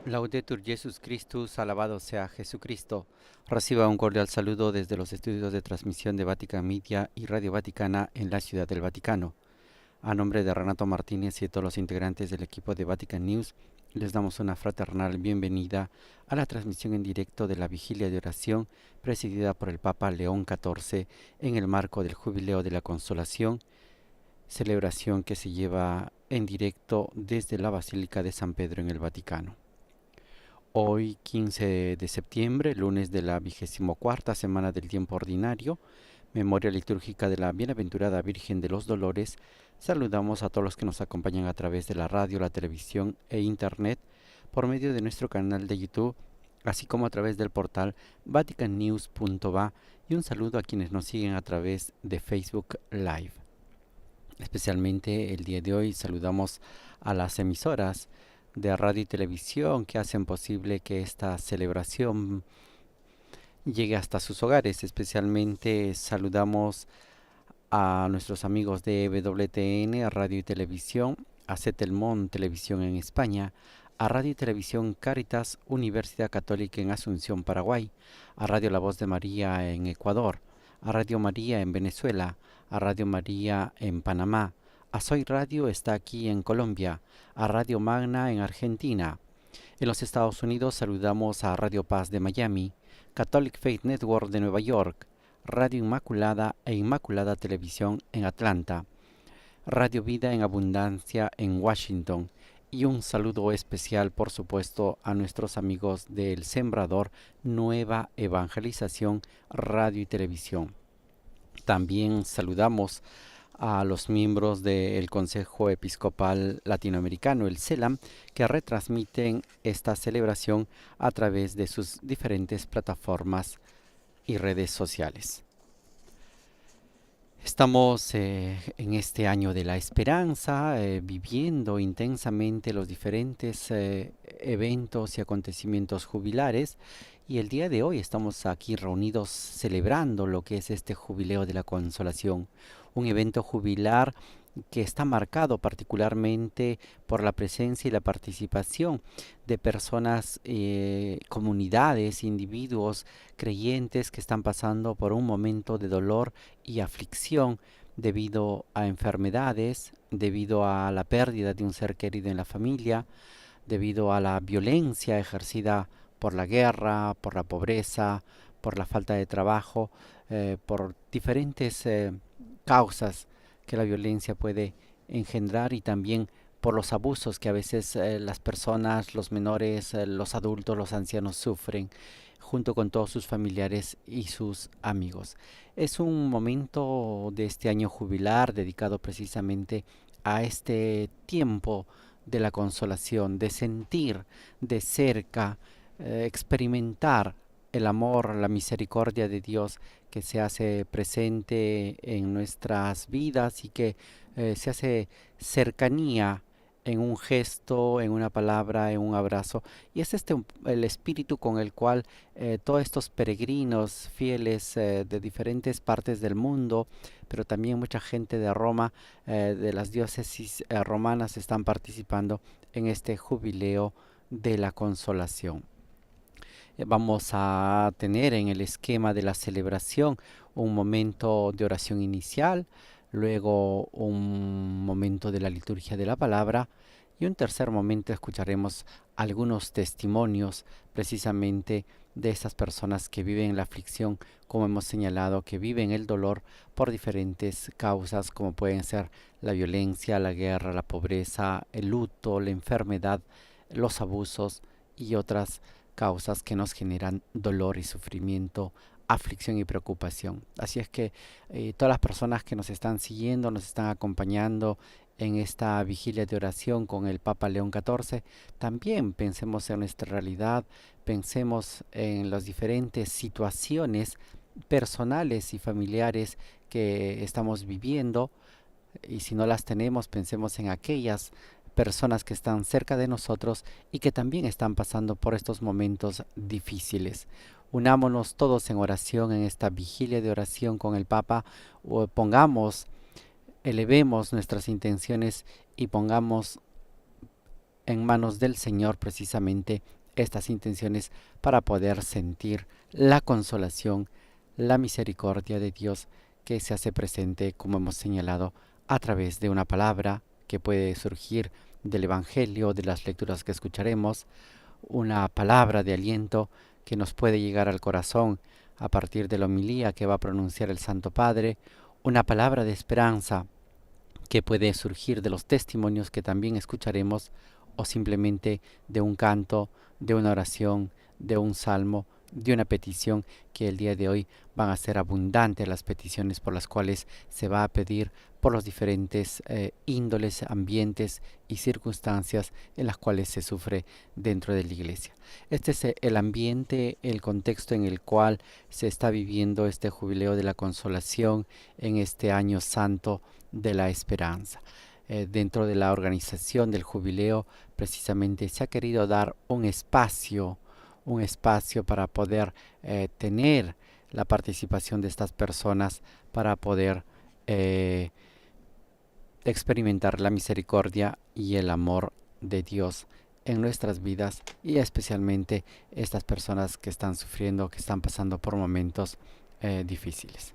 Laudetur Jesus Christus, alabado sea Jesucristo. Reciba un cordial saludo desde los estudios de transmisión de Vatican Media y Radio Vaticana en la Ciudad del Vaticano. A nombre de Renato Martínez y de todos los integrantes del equipo de Vatican News, les damos una fraternal bienvenida a la transmisión en directo de la Vigilia de Oración presidida por el Papa León XIV en el marco del Jubileo de la Consolación, celebración que se lleva en directo desde la Basílica de San Pedro en el Vaticano. Hoy, 15 de septiembre, lunes de la 24ª semana del tiempo ordinario, memoria litúrgica de la Bienaventurada Virgen de los Dolores, saludamos a todos los que nos acompañan a través de la radio, la televisión e internet por medio de nuestro canal de YouTube, así como a través del portal vaticannews.va, y un saludo a quienes nos siguen a través de Facebook Live. Especialmente el día de hoy saludamos a las emisoras de radio y televisión que hacen posible que esta celebración llegue hasta sus hogares. Especialmente saludamos a nuestros amigos de WTN, a Radio y Televisión, a Cetelmón Televisión en España, a Radio y Televisión Cáritas Universidad Católica en Asunción, Paraguay, a Radio La Voz de María en Ecuador, a Radio María en Venezuela, a Radio María en Panamá, a Soy Radio está aquí en Colombia, a Radio Magna en Argentina. En los Estados Unidos saludamos a Radio Paz de Miami, Catholic Faith Network de Nueva York, Radio Inmaculada e Inmaculada Televisión en Atlanta, Radio Vida en Abundancia en Washington, y un saludo especial, por supuesto, a nuestros amigos del Sembrador Nueva Evangelización Radio y Televisión. También saludamos a los miembros del Consejo Episcopal Latinoamericano, el CELAM, que retransmiten esta celebración a través de sus diferentes plataformas y redes sociales. Estamos en este año de la esperanza, viviendo intensamente los diferentes eventos y acontecimientos jubilares, y el día de hoy estamos aquí reunidos celebrando lo que es este Jubileo de la Consolación, un evento jubilar que está marcado particularmente por la presencia y la participación de personas, comunidades, individuos creyentes que están pasando por un momento de dolor y aflicción debido a enfermedades, debido a la pérdida de un ser querido en la familia, debido a la violencia ejercida por la guerra, por la pobreza, por la falta de trabajo, por diferentes causas que la violencia puede engendrar, y también por los abusos que a veces las personas, los menores, los adultos, los ancianos sufren junto con todos sus familiares y sus amigos. Es un momento de este año jubilar dedicado precisamente a este tiempo de la consolación, de sentir de cerca, experimentar el amor, la misericordia de Dios que se hace presente en nuestras vidas y que se hace cercanía en un gesto, en una palabra, en un abrazo. Y es este el espíritu con el cual todos estos peregrinos fieles de diferentes partes del mundo, pero también mucha gente de Roma, de las diócesis romanas, están participando en este jubileo de la consolación. Vamos a tener en el esquema de la celebración un momento de oración inicial, luego un momento de la liturgia de la palabra, y un tercer momento escucharemos algunos testimonios precisamente de esas personas que viven la aflicción, como hemos señalado, que viven el dolor por diferentes causas, como pueden ser la violencia, la guerra, la pobreza, el luto, la enfermedad, los abusos y otras causas que nos generan dolor y sufrimiento, aflicción y preocupación. Así es que todas las personas que nos están siguiendo, nos están acompañando en esta vigilia de oración con el Papa León XIV, también pensemos en nuestra realidad, pensemos en las diferentes situaciones personales y familiares que estamos viviendo, y si no las tenemos, pensemos en aquellas personas que están cerca de nosotros y que también están pasando por estos momentos difíciles. Unámonos todos en oración en esta vigilia de oración con el Papa, o elevemos nuestras intenciones y pongamos en manos del Señor precisamente estas intenciones para poder sentir la consolación, la misericordia de Dios que se hace presente, como hemos señalado, a través de una palabra que puede surgir del Evangelio, de las lecturas que escucharemos, una palabra de aliento que nos puede llegar al corazón a partir de la homilía que va a pronunciar el Santo Padre, una palabra de esperanza que puede surgir de los testimonios que también escucharemos, o simplemente de un canto, de una oración, de un salmo, de una petición, que el día de hoy van a ser abundantes las peticiones por las cuales se va a pedir por los diferentes índoles, ambientes y circunstancias en las cuales se sufre dentro de la iglesia. Este es el ambiente, el contexto en el cual se está viviendo este jubileo de la consolación en este año santo de la esperanza. Dentro de la organización del jubileo precisamente se ha querido dar un espacio para poder tener la participación de estas personas, para poder eh, experimentar la misericordia y el amor de Dios en nuestras vidas, y especialmente estas personas que están sufriendo, que están pasando por momentos difíciles.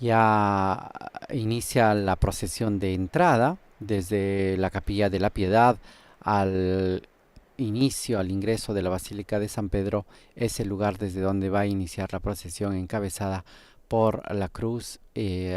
Ya inicia la procesión de entrada desde la Capilla de la Piedad al inicio, al ingreso de la Basílica de San Pedro. Es el lugar desde donde va a iniciar la procesión, encabezada por la cruz,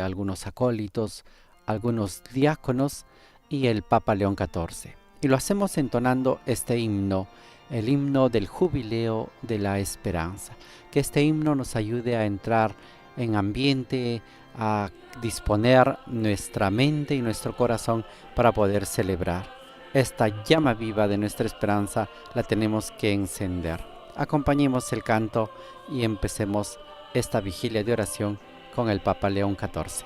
algunos acólitos, algunos diáconos y el Papa León XIV. Y lo hacemos entonando este himno, el himno del jubileo de la esperanza. Que este himno nos ayude a entrar en ambiente, a disponer nuestra mente y nuestro corazón para poder celebrar. Esta llama viva de nuestra esperanza la tenemos que encender. Acompañemos el canto y empecemos esta vigilia de oración con el Papa León XIV.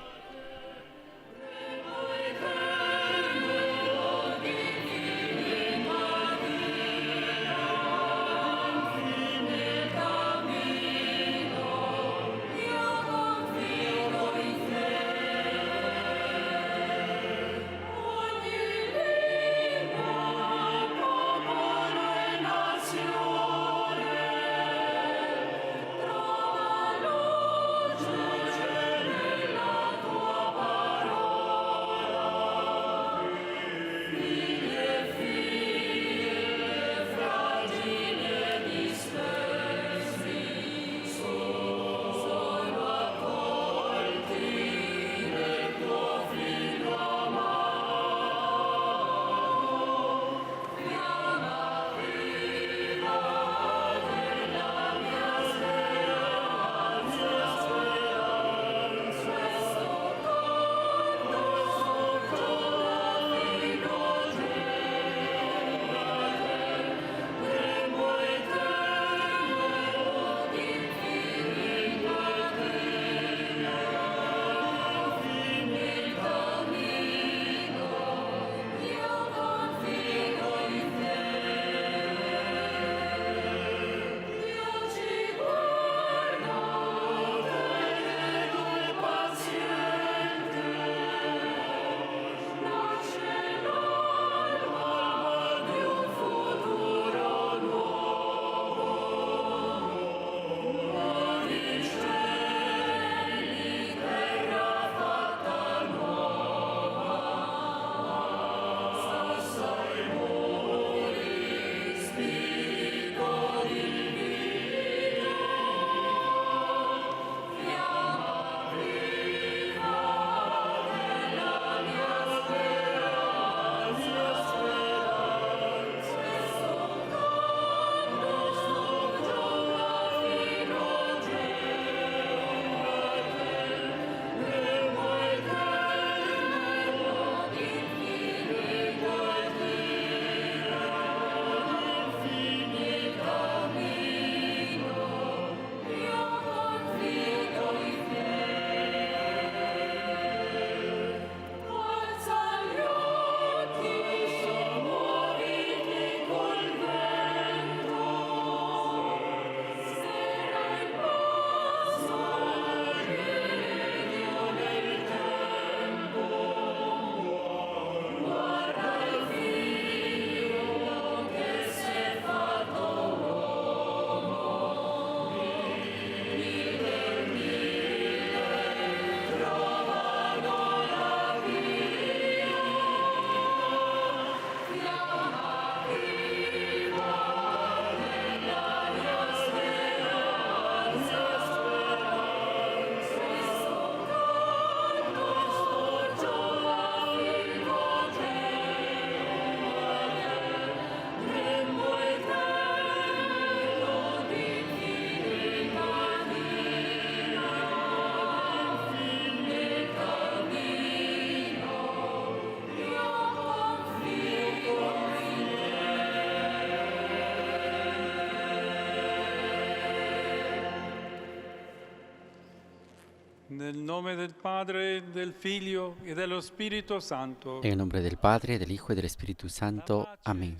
nome del Padre, del Figlio e dello Spirito Santo. En el nombre del Padre, del Hijo y del Espíritu Santo. Amén.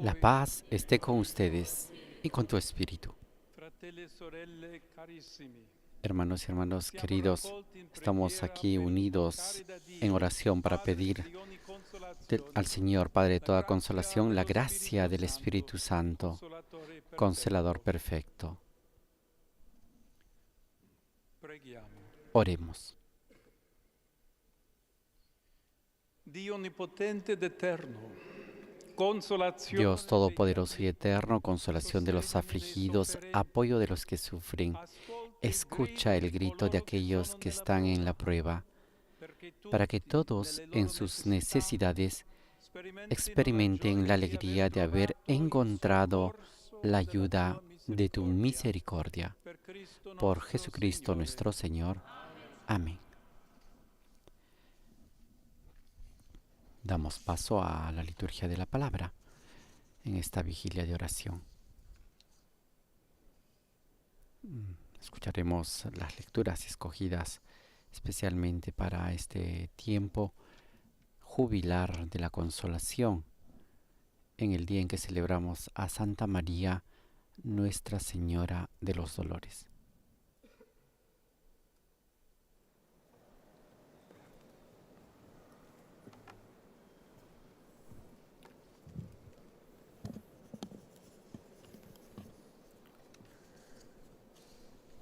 La paz esté con ustedes y con tu espíritu. Fratelli e sorelle carissimi, Hermanos y hermanas siamo queridos, raccolti in estamos preghiera aquí per unidos invocare da en Dio, oración para Padre pedir di ogni al consolazione, Señor, Padre de la toda grazia consolación, la dello gracia Spirito del Santo, Espíritu Santo, Consolatore Consolador perfetto. perfecto. Preghiamo. Oremos. Dio onnipotente ed eterno, consolazione Dios degli Todopoderoso y afflitti, eterno, consolación de los sostegno dei afligidos, sofferenti, apoyo de los que sufren, ascolta il escucha grido el di grito de coloro che aquellos sono que nella están en la prova, prueba, perché para que tutti, todos nelle en loro sus necessità, necesidades sperimentino la experimenten la gioia di alegría aver de haber trovato il encontrado soccorso la della tua ayuda de tu misericordia. misericordia. Per Cristo Por nostro Jesucristo Signore. nuestro Señor. Amén. Damos paso a la liturgia de la palabra en esta vigilia de oración. Escucharemos las lecturas escogidas especialmente para este tiempo jubilar de la consolación, en el día en que celebramos a Santa María, Nuestra Señora de los Dolores.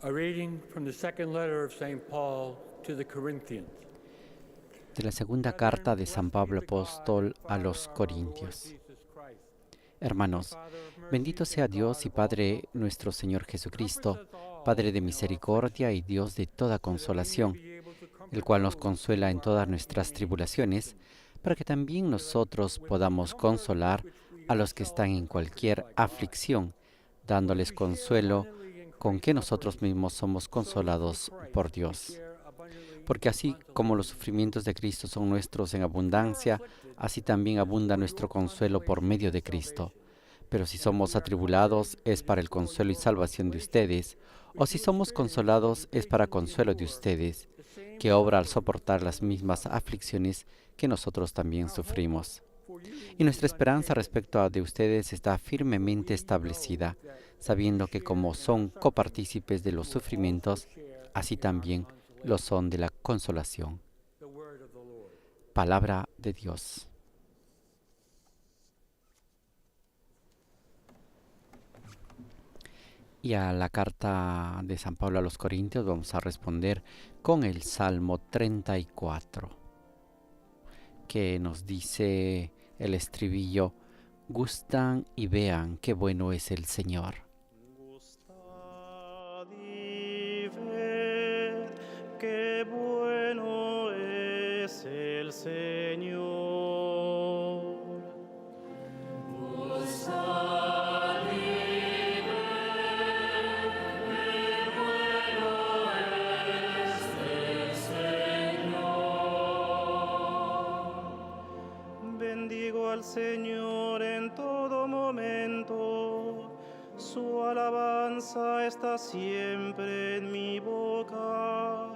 A reading from the second letter of St. Paul to the Corinthians. De la segunda carta de San Pablo Apóstol a los Corintios. Hermanos, bendito sea Dios y Padre nuestro Señor Jesucristo, Padre de misericordia y Dios de toda consolación, el cual nos consuela en todas nuestras tribulaciones, para que también nosotros podamos consolar a los que están en cualquier aflicción, dándoles consuelo con que nosotros mismos somos consolados por Dios. Porque así como los sufrimientos de Cristo son nuestros en abundancia, así también abunda nuestro consuelo por medio de Cristo. Pero si somos atribulados, es para el consuelo y salvación de ustedes, o si somos consolados, es para consuelo de ustedes, que obra al soportar las mismas aflicciones que nosotros también sufrimos. Y nuestra esperanza respecto a de ustedes está firmemente establecida, sabiendo que como son copartícipes de los sufrimientos, así también lo son de la consolación. Palabra de Dios. Y a la carta de San Pablo a los Corintios vamos a responder con el Salmo 34, que nos dice el estribillo: gustan y vean qué bueno es el Señor. Gustad y ved qué bueno es el Señor. Gustad y ved qué bueno es el Señor. Bendigo al Señor en todo momento. Su alabanza está siempre en mi boca.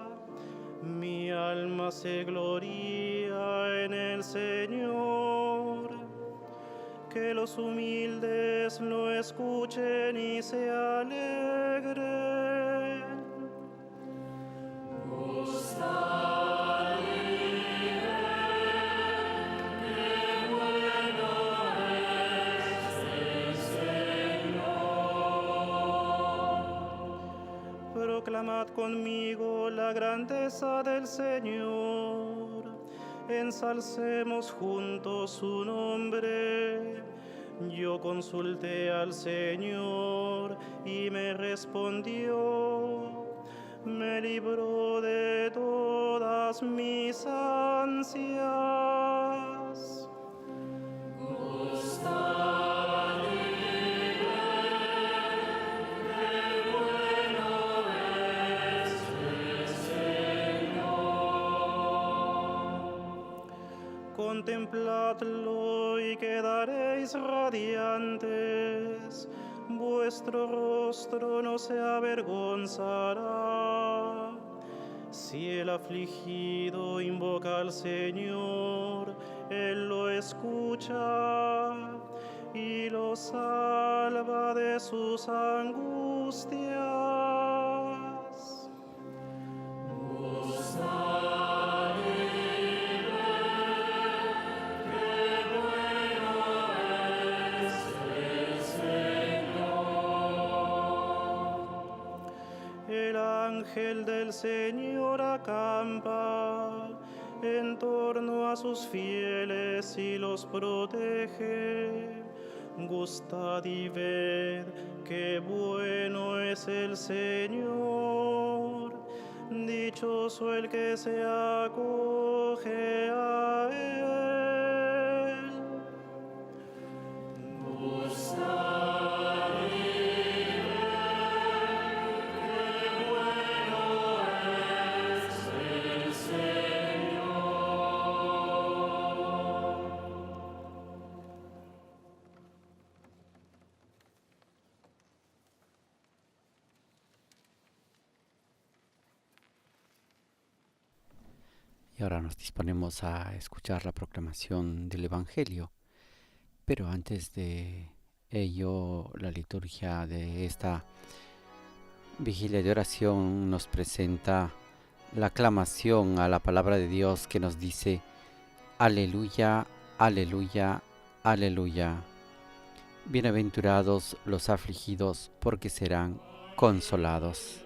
Mi alma se gloria en el Señor. Que los humildes lo escuchen y se alegren. Proclamad conmigo la grandeza del Señor, ensalcemos juntos su nombre. Yo consulté al Señor y me respondió, me libró de todas mis ansias. Contempladlo y quedaréis radiantes, vuestro rostro no se avergonzará. Si el afligido invoca al Señor, Él lo escucha y lo salva de sus angustias. El ángel del Señor acampa en torno a sus fieles y los protege. Gustad y ved qué bueno es el Señor. Dichoso el que se acoge a Él. Y ahora nos disponemos a escuchar la proclamación del Evangelio. Pero antes de ello, la liturgia de esta vigilia de oración nos presenta la aclamación a la palabra de Dios que nos dice: Aleluya, aleluya, aleluya. Bienaventurados los afligidos, porque serán consolados.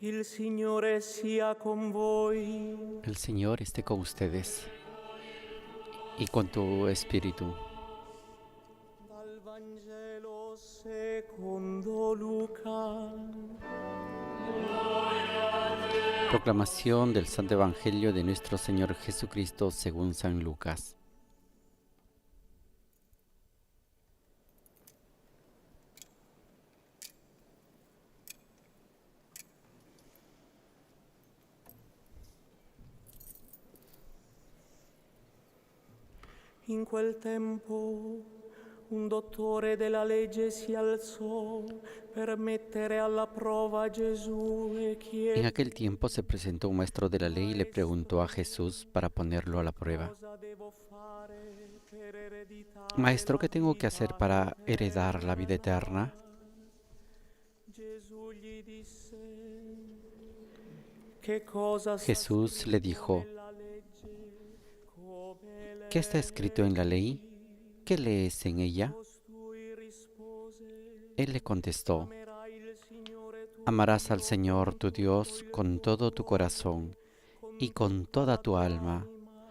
Il Signore sia con voi. El Señor esté con ustedes y con tu espíritu. Dal Vangelo secondo Luca. Gloria a te, Proclamación del Santo Evangelio de nuestro Señor Jesucristo según San Lucas. In quel tempo un dottore della legge si alzò per mettere alla prova a Gesù e En chiedere aquel tiempo se presentó un maestro de la ley y le preguntó a Jesús para ponerlo a la prueba: cosa devo fare per ereditare Maestro, la ¿qué tengo que vita hacer para heredar la vida eterna? Gesù gli disse: che cosa sta Jesús le scritto dijo: nella legge? Come ¿Qué está escrito en la ley? ¿Qué lees en ella? costui rispose: Él le contestó: amerai il Signore tuo Amarás al Dio Señor con tu tutto Dios il con tuo todo tu cuore, corazón con y con tutta toda la tu tua alma anima,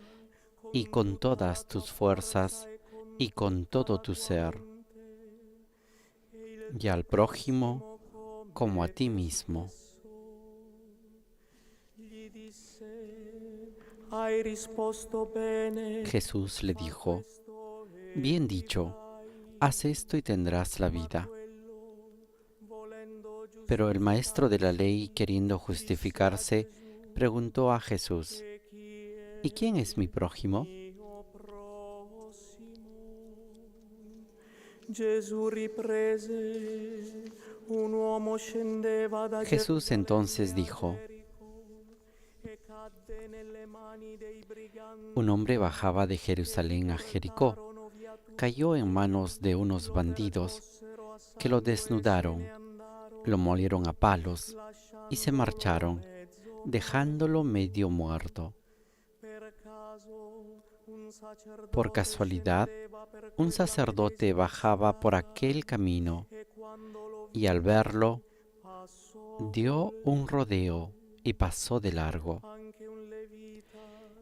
y con con tutta la todas tua tus forza fuerzas e con y con tutta todo la tu tua ser, mente, e il y tuo al prójimo prossimo como a come ti te mismo. stesso. Gli disse: hai risposto bene, Jesús le fa dijo: questo e Bien dicho, vivrai. haz esto y tendrás la Ma vida. quello, volendo Pero el maestro de la ley, giustificarsi, queriendo disse a justificarse, Gesù: preguntó a Jesús: e chi ¿Y è quién es mi prójimo? mio prossimo? Gesù riprese: un uomo scendeva da Jesús entonces Gerusalemme a dijo: Gerico e cadde nelle mani dei briganti Un hombre bajaba de che gli Jerusalén a Jericó, portarono via tutto, cayó en manos de unos lo bandidos percossero a que lo sangue e se ne desnudaron, lo andarono, molieron a palos y se lasciandolo marcharon, mezzo dejándolo morto. medio muerto. Per caso un Por sacerdote casualidad, scendeva per un quella sacerdote medesima bajaba por strada aquel camino e quando lo y al vide verlo passò dio un rodeo oltre. y pasó de largo. Anche un levita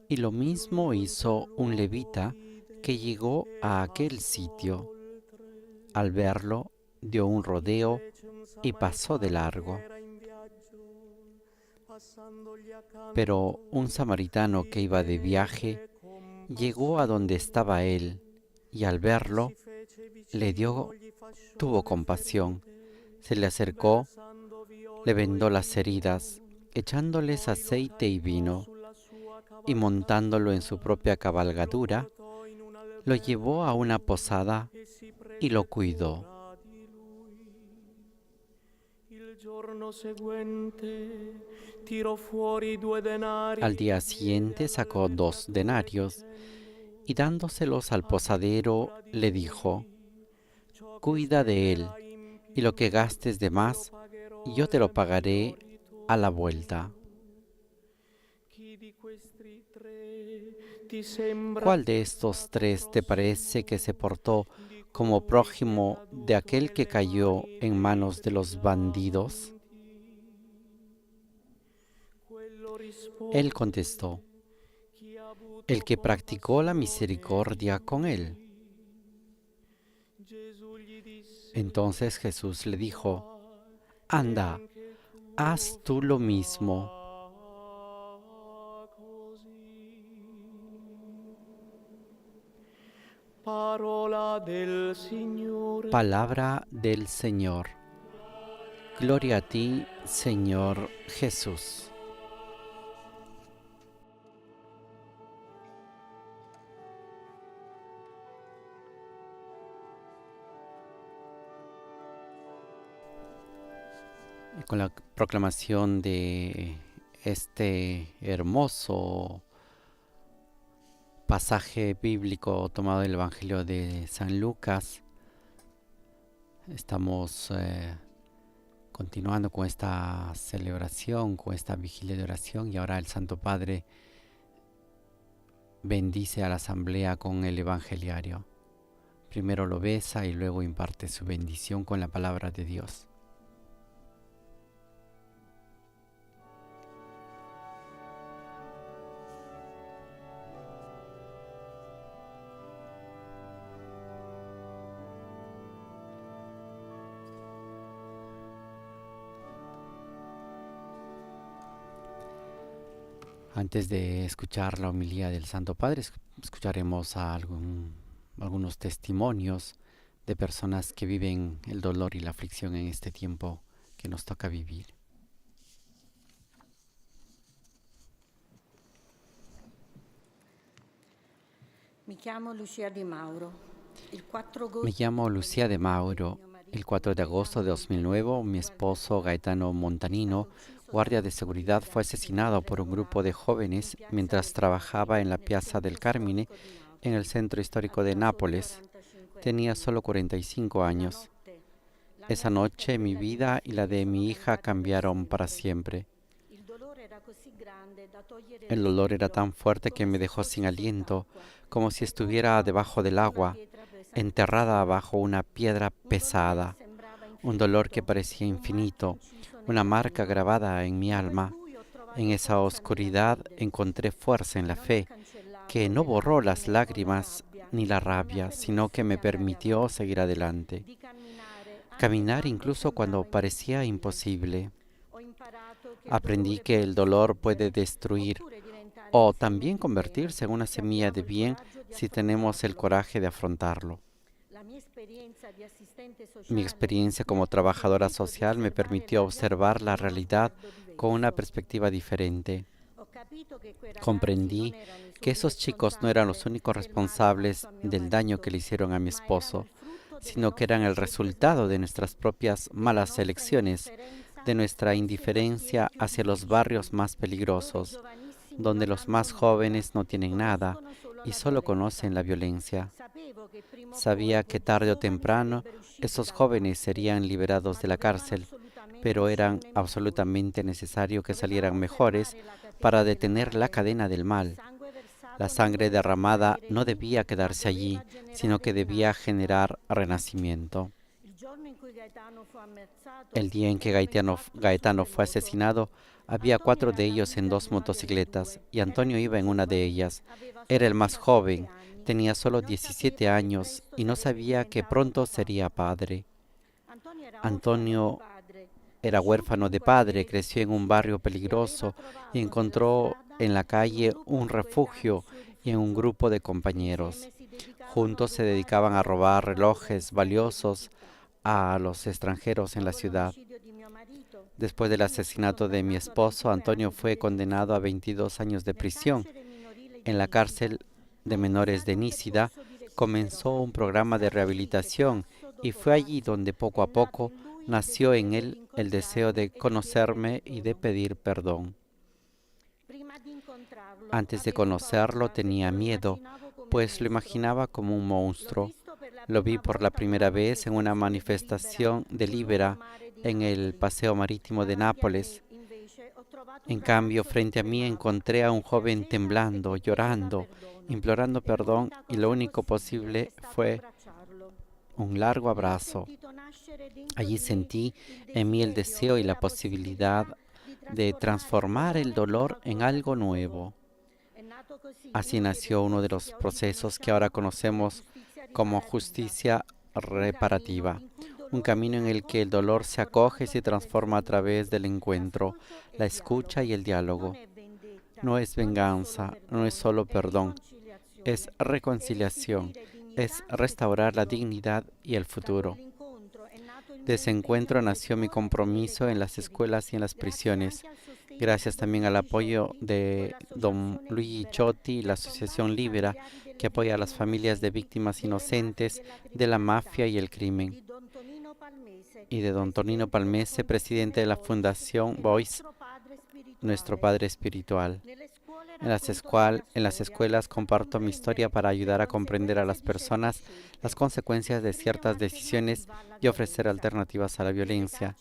Y lo mismo giunto in quel hizo un luogo levita que vide llegó e a aquel passò sitio. oltre. Al verlo, dio un rodeo Invece un y pasó de samaritano che largo. era in viaggio, passandogli Pero accanto, un samaritano que iba de viaje vide llegó a donde estaba compassione, él y al verlo si fece le vicino, gli tuvo fasciò le compasión, ferite, se le acercó, versandovi le olio e vendó las vino, heridas, echándoles poi lo aceite y caricò vino, sulla sua y montándolo en cavalcata, su propia lo cabalgadura, portò in un lo llevó a una albergo posada e si y lo prese cuidó. cura di lui. Il giorno seguente tirò fuori 2 denari Al día e diede siguiente sacó 2 all'albergatore denarios dicendo: y dándoselos al abbi posadero cura di le dijo: lui, ciò che Cuida de él, spenderai in y lo que più gastes de te lo más, pagherò yo te lo al mio pagaré a la vuelta. ritorno. Chi di questi 3 ti sembra ¿Cuál de estos stato 3 te parece que se prossimo portó di como colui che è prójimo de caduto aquel que nelle cayó mani en dei manos de los bandidos? briganti? Quello Él rispose: contestó: chi ha El avuto que practicó la compassione misericordia di con él. lui. Gesù gli disse: Entonces Jesús le dijo: va e Anda, anche tu haz tú lo mismo. fa così. Parola del Signore. Palabra del Señor. Gloria a ti, Señor Jesús. Y con la proclamación de este hermoso pasaje bíblico tomado del Evangelio de San Lucas, estamos continuando con esta celebración, con esta vigilia de oración, y ahora el Santo Padre bendice a la asamblea con el evangeliario. Primero lo besa y luego imparte su bendición con la palabra de Dios. Antes de escuchar la homilía del Santo Padre, escucharemos algunos testimonios de personas que viven el dolor y la aflicción en este tiempo que nos toca vivir. Me llamo Lucía de Mauro. Me llamo Lucía de Mauro. El 4 de agosto de 2009, mi esposo Gaetano Montanino, guardia de seguridad, fue asesinado por un grupo de jóvenes mientras trabajaba en la Piazza del Carmine, en el centro histórico de Nápoles. Tenía solo 45 años. Esa noche mi vida y la de mi hija cambiaron para siempre. El dolor era tan fuerte que me dejó sin aliento, como si estuviera debajo del agua, enterrada bajo una piedra pesada. Un dolor que parecía infinito, una marca grabada en mi alma. En esa oscuridad encontré fuerza en la fe, que no borró las lágrimas ni la rabia, sino que me permitió seguir adelante. Caminar incluso cuando parecía imposible. Aprendí que el dolor puede destruir o también convertirse en una semilla de bien si tenemos el coraje de afrontarlo. Mi experiencia como trabajadora social me permitió observar la realidad con una perspectiva diferente. Comprendí que esos chicos no eran los únicos responsables del daño que le hicieron a mi esposo, sino que eran el resultado de nuestras propias malas elecciones, de nuestra indiferencia hacia los barrios más peligrosos, donde los más jóvenes no tienen nada y solo conocen la violencia. Sabía que tarde o temprano esos jóvenes serían liberados de la cárcel, pero era absolutamente necesario que salieran mejores para detener la cadena del mal. La sangre derramada no debía quedarse allí, sino que debía generar renacimiento. El día en que Gaetano fue asesinado, había 4 de ellos en 2 motocicletas y Antonio iba en una de ellas. Era el más joven, tenía solo 17 años y no sabía que pronto sería padre. Antonio era huérfano de padre, creció en un barrio peligroso y encontró en la calle un refugio y en un grupo de compañeros. Juntos se dedicaban a robar relojes valiosos a los extranjeros en la ciudad. Después del asesinato de mi esposo, Antonio fue condenado a 22 años de prisión. En la cárcel de menores de Nísida comenzó un programa de rehabilitación y fue allí donde poco a poco nació en él el deseo de conocerme y de pedir perdón. Antes de conocerlo tenía miedo, pues lo imaginaba como un monstruo. Lo vi por la primera vez en una manifestación de Libera en el Paseo Marítimo de Nápoles. En cambio, frente a mí encontré a un joven temblando, llorando, implorando perdón, y lo único posible fue un largo abrazo. Allí sentí en mí el deseo y la posibilidad de transformar el dolor en algo nuevo. Así nació uno de los procesos que ahora conocemos como justicia reparativa, un camino en el que el dolor se acoge y se transforma a través del encuentro, la escucha y el diálogo. No es venganza, no es solo perdón, es reconciliación, es restaurar la dignidad y el futuro. De ese encuentro nació mi compromiso en las escuelas y en las prisiones. Gracias también al apoyo de don Luigi Ciotti y la Asociación Libera, que apoya a las familias de víctimas inocentes de la mafia y el crimen. Y de don Tonino Palmese, presidente de la Fundación Voice, nuestro Padre Espiritual. En las escuelas comparto mi historia para ayudar a comprender a las personas las consecuencias de ciertas decisiones y ofrecer alternativas a la violencia.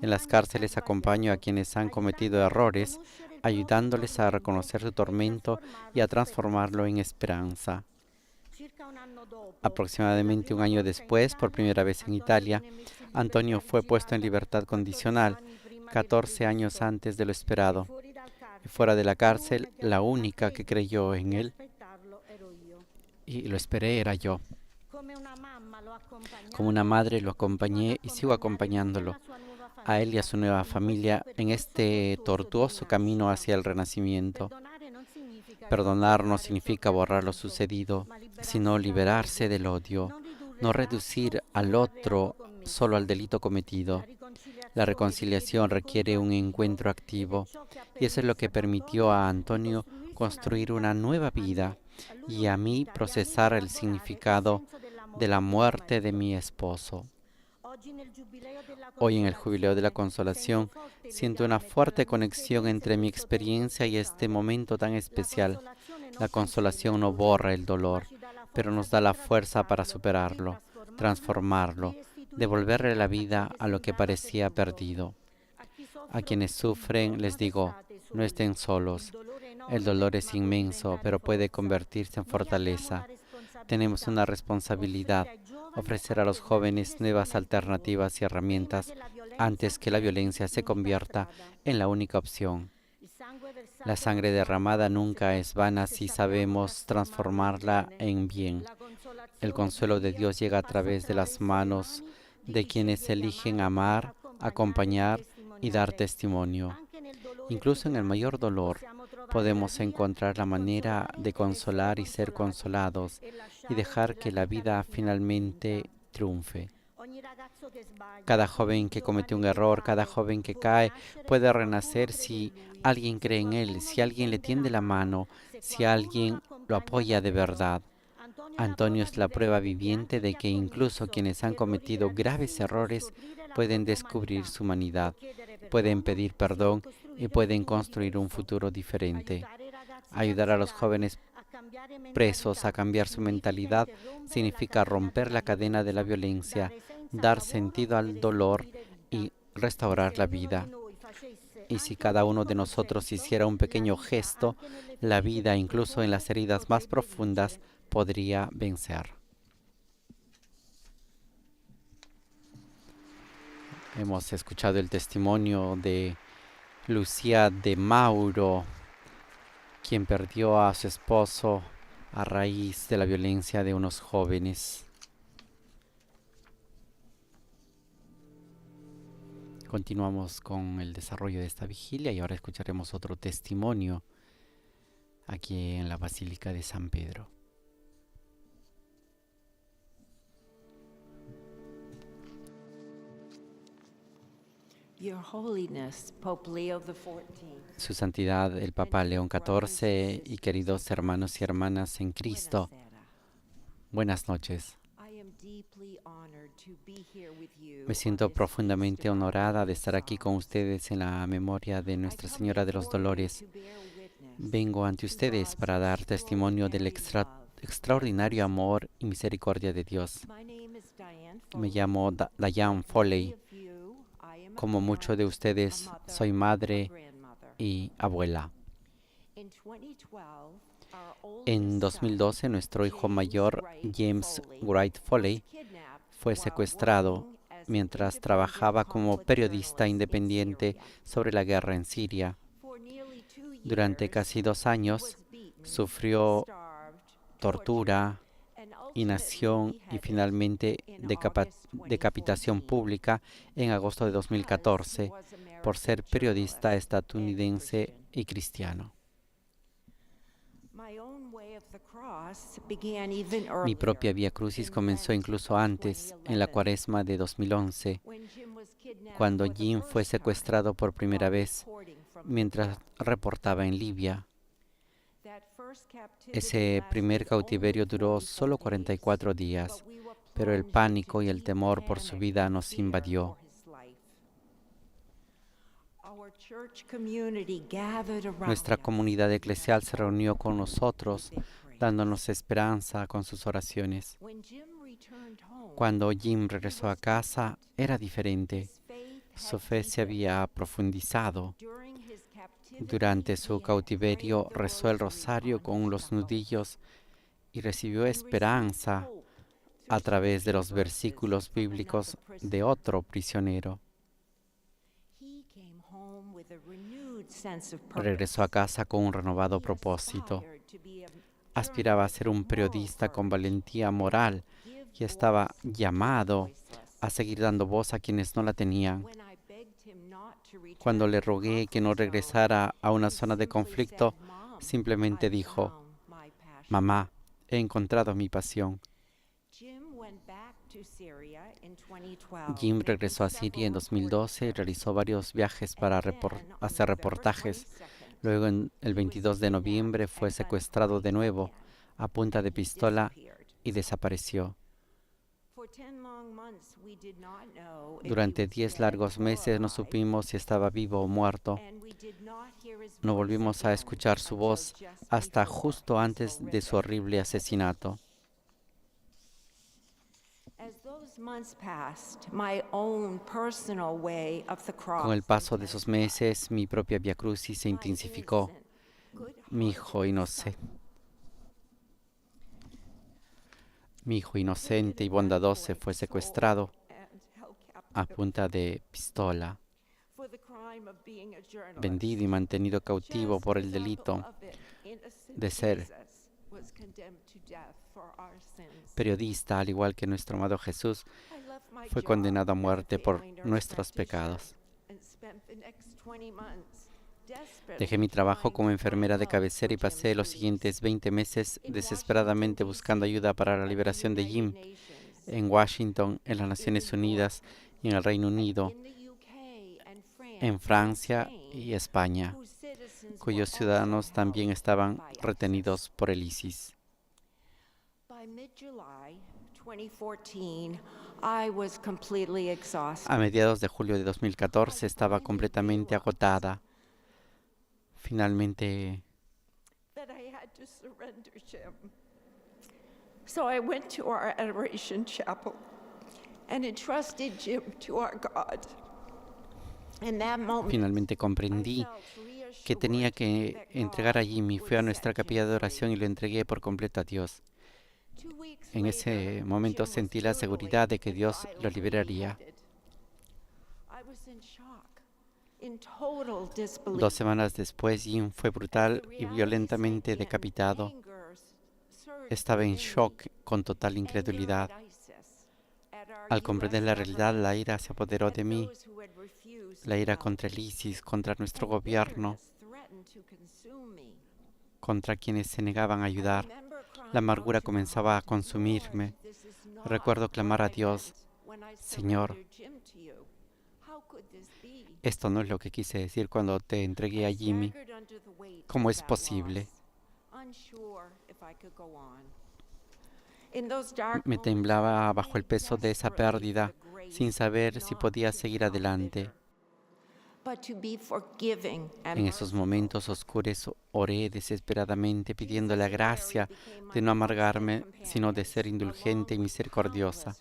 En las cárceles acompaño a quienes han cometido errores, ayudándoles a reconocer su tormento y a transformarlo en esperanza. Aproximadamente un año después, por primera vez en Italia, Antonio fue puesto en libertad condicional, 14 años antes de lo esperado. Y fuera de la cárcel, la única que creyó en él y lo esperé era yo. Como una madre lo acompañé y sigo acompañándolo, a él y a su nueva familia, en este tortuoso camino hacia el renacimiento. Perdonar no significa borrar lo sucedido, sino liberarse del odio, no reducir al otro solo al delito cometido. La reconciliación requiere un encuentro activo, y eso es lo que permitió a Antonio construir una nueva vida y a mí procesar el significado de la muerte de mi esposo. Hoy en el Jubileo de la Consolación siento una fuerte conexión entre mi experiencia y este momento tan especial. La consolación no borra el dolor, pero nos da la fuerza para superarlo, transformarlo, devolverle la vida a lo que parecía perdido. A quienes sufren les digo, no estén solos. El dolor es inmenso, pero puede convertirse en fortaleza. Tenemos una responsabilidad, ofrecer a los jóvenes nuevas alternativas y herramientas antes que la violencia se convierta en la única opción. La sangre derramada nunca es vana si sabemos transformarla en bien. El consuelo de Dios llega a través de las manos de quienes eligen amar, acompañar y dar testimonio. Incluso en el mayor dolor, podemos encontrar la manera de consolar y ser consolados y dejar que la vida finalmente triunfe. Cada joven que comete un error, cada joven que cae, puede renacer si alguien cree en él, si alguien le tiende la mano, si alguien lo apoya de verdad. Antonio es la prueba viviente de que incluso quienes han cometido graves errores pueden descubrir su humanidad, pueden pedir perdón y pueden construir un futuro diferente. Ayudar a los jóvenes presos a cambiar su mentalidad significa romper la cadena de la violencia, dar sentido al dolor y restaurar la vida. Y si cada uno de nosotros hiciera un pequeño gesto, la vida, incluso en las heridas más profundas, podría vencer. Hemos escuchado el testimonio de Lucía de Mauro, quien perdió a su esposo a raíz de la violencia de unos jóvenes. Continuamos con el desarrollo de esta vigilia y ahora escucharemos otro testimonio aquí en la Basílica de San Pedro. Your Holiness, Pope Leo XIV. Su Santidad el Papa León XIV y queridos hermanos y hermanas en Cristo, buenas noches. Me siento profundamente honorada de estar aquí con ustedes en la memoria de Nuestra Señora de los Dolores. Vengo ante ustedes para dar testimonio del extraordinario amor y misericordia de Dios. Me llamo Diane Foley. Como muchos de ustedes, soy madre y abuela. En 2012, nuestro hijo mayor, James Wright Foley, fue secuestrado mientras trabajaba como periodista independiente sobre la guerra en Siria. Durante casi 2 años, sufrió tortura, inacción y finalmente decapitación pública en agosto de 2014 por ser periodista estadounidense y cristiano. Mi propia Vía Crucis comenzó incluso antes, en la Cuaresma de 2011, cuando Jim fue secuestrado por primera vez mientras reportaba en Libia. Ese primer cautiverio duró solo 44 días, pero el pánico y el temor por su vida nos invadió. Nuestra comunidad eclesial se reunió con nosotros, dándonos esperanza con sus oraciones. Cuando Jim regresó a casa, era diferente. Su fe se había profundizado. Durante su cautiverio rezó el rosario con los nudillos y recibió esperanza a través de los versículos bíblicos de otro prisionero. Regresó a casa con un renovado propósito. Aspiraba a ser un periodista con valentía moral y estaba llamado a seguir dando voz a quienes no la tenían. Cuando le rogué que no regresara a una zona de conflicto, simplemente dijo, mamá, he encontrado mi pasión. Jim regresó a Siria en 2012 y realizó varios viajes para hacer reportajes. Luego, el 22 de noviembre, fue secuestrado de nuevo a punta de pistola y desapareció. Durante 10 largos meses no supimos si estaba vivo o muerto. No volvimos a escuchar su voz hasta justo antes de su horrible asesinato. Con el paso de esos meses, mi propia Vía Crucis se intensificó. Mi hijo inocente y bondadoso fue secuestrado a punta de pistola, vendido y mantenido cautivo por el delito de ser periodista, al igual que nuestro amado Jesús, fue condenado a muerte por nuestros pecados. Dejé mi trabajo como enfermera de cabecera y pasé los siguientes 20 meses desesperadamente buscando ayuda para la liberación de Jim en Washington, en las Naciones Unidas y en el Reino Unido, en Francia y España, cuyos ciudadanos también estaban retenidos por el ISIS. A mediados de julio de 2014 estaba completamente agotada. Finalmente, So I went to our adoration chapel and entrusted Jim to our God. In that moment, comprendí que tenía que entregar a Jimmy. Fui a nuestra capilla de oración y lo entregué por completo a Dios. En ese momento sentí la seguridad de que Dios lo liberaría. 2 semanas después, Jim fue brutal y violentamente decapitado. Estaba en shock con total incredulidad. Al comprender la realidad, la ira se apoderó de mí. La ira contra el ISIS, contra nuestro gobierno, contra quienes se negaban a ayudar. La amargura comenzaba a consumirme. Recuerdo clamar a Dios, Señor, esto no es lo que quise decir cuando te entregué a Jimmy. ¿Cómo es posible? Me temblaba bajo el peso de esa pérdida, sin saber si podía seguir adelante. En esos momentos oscuros oré desesperadamente pidiendo la gracia de no amargarme, sino de ser indulgente y misericordiosa.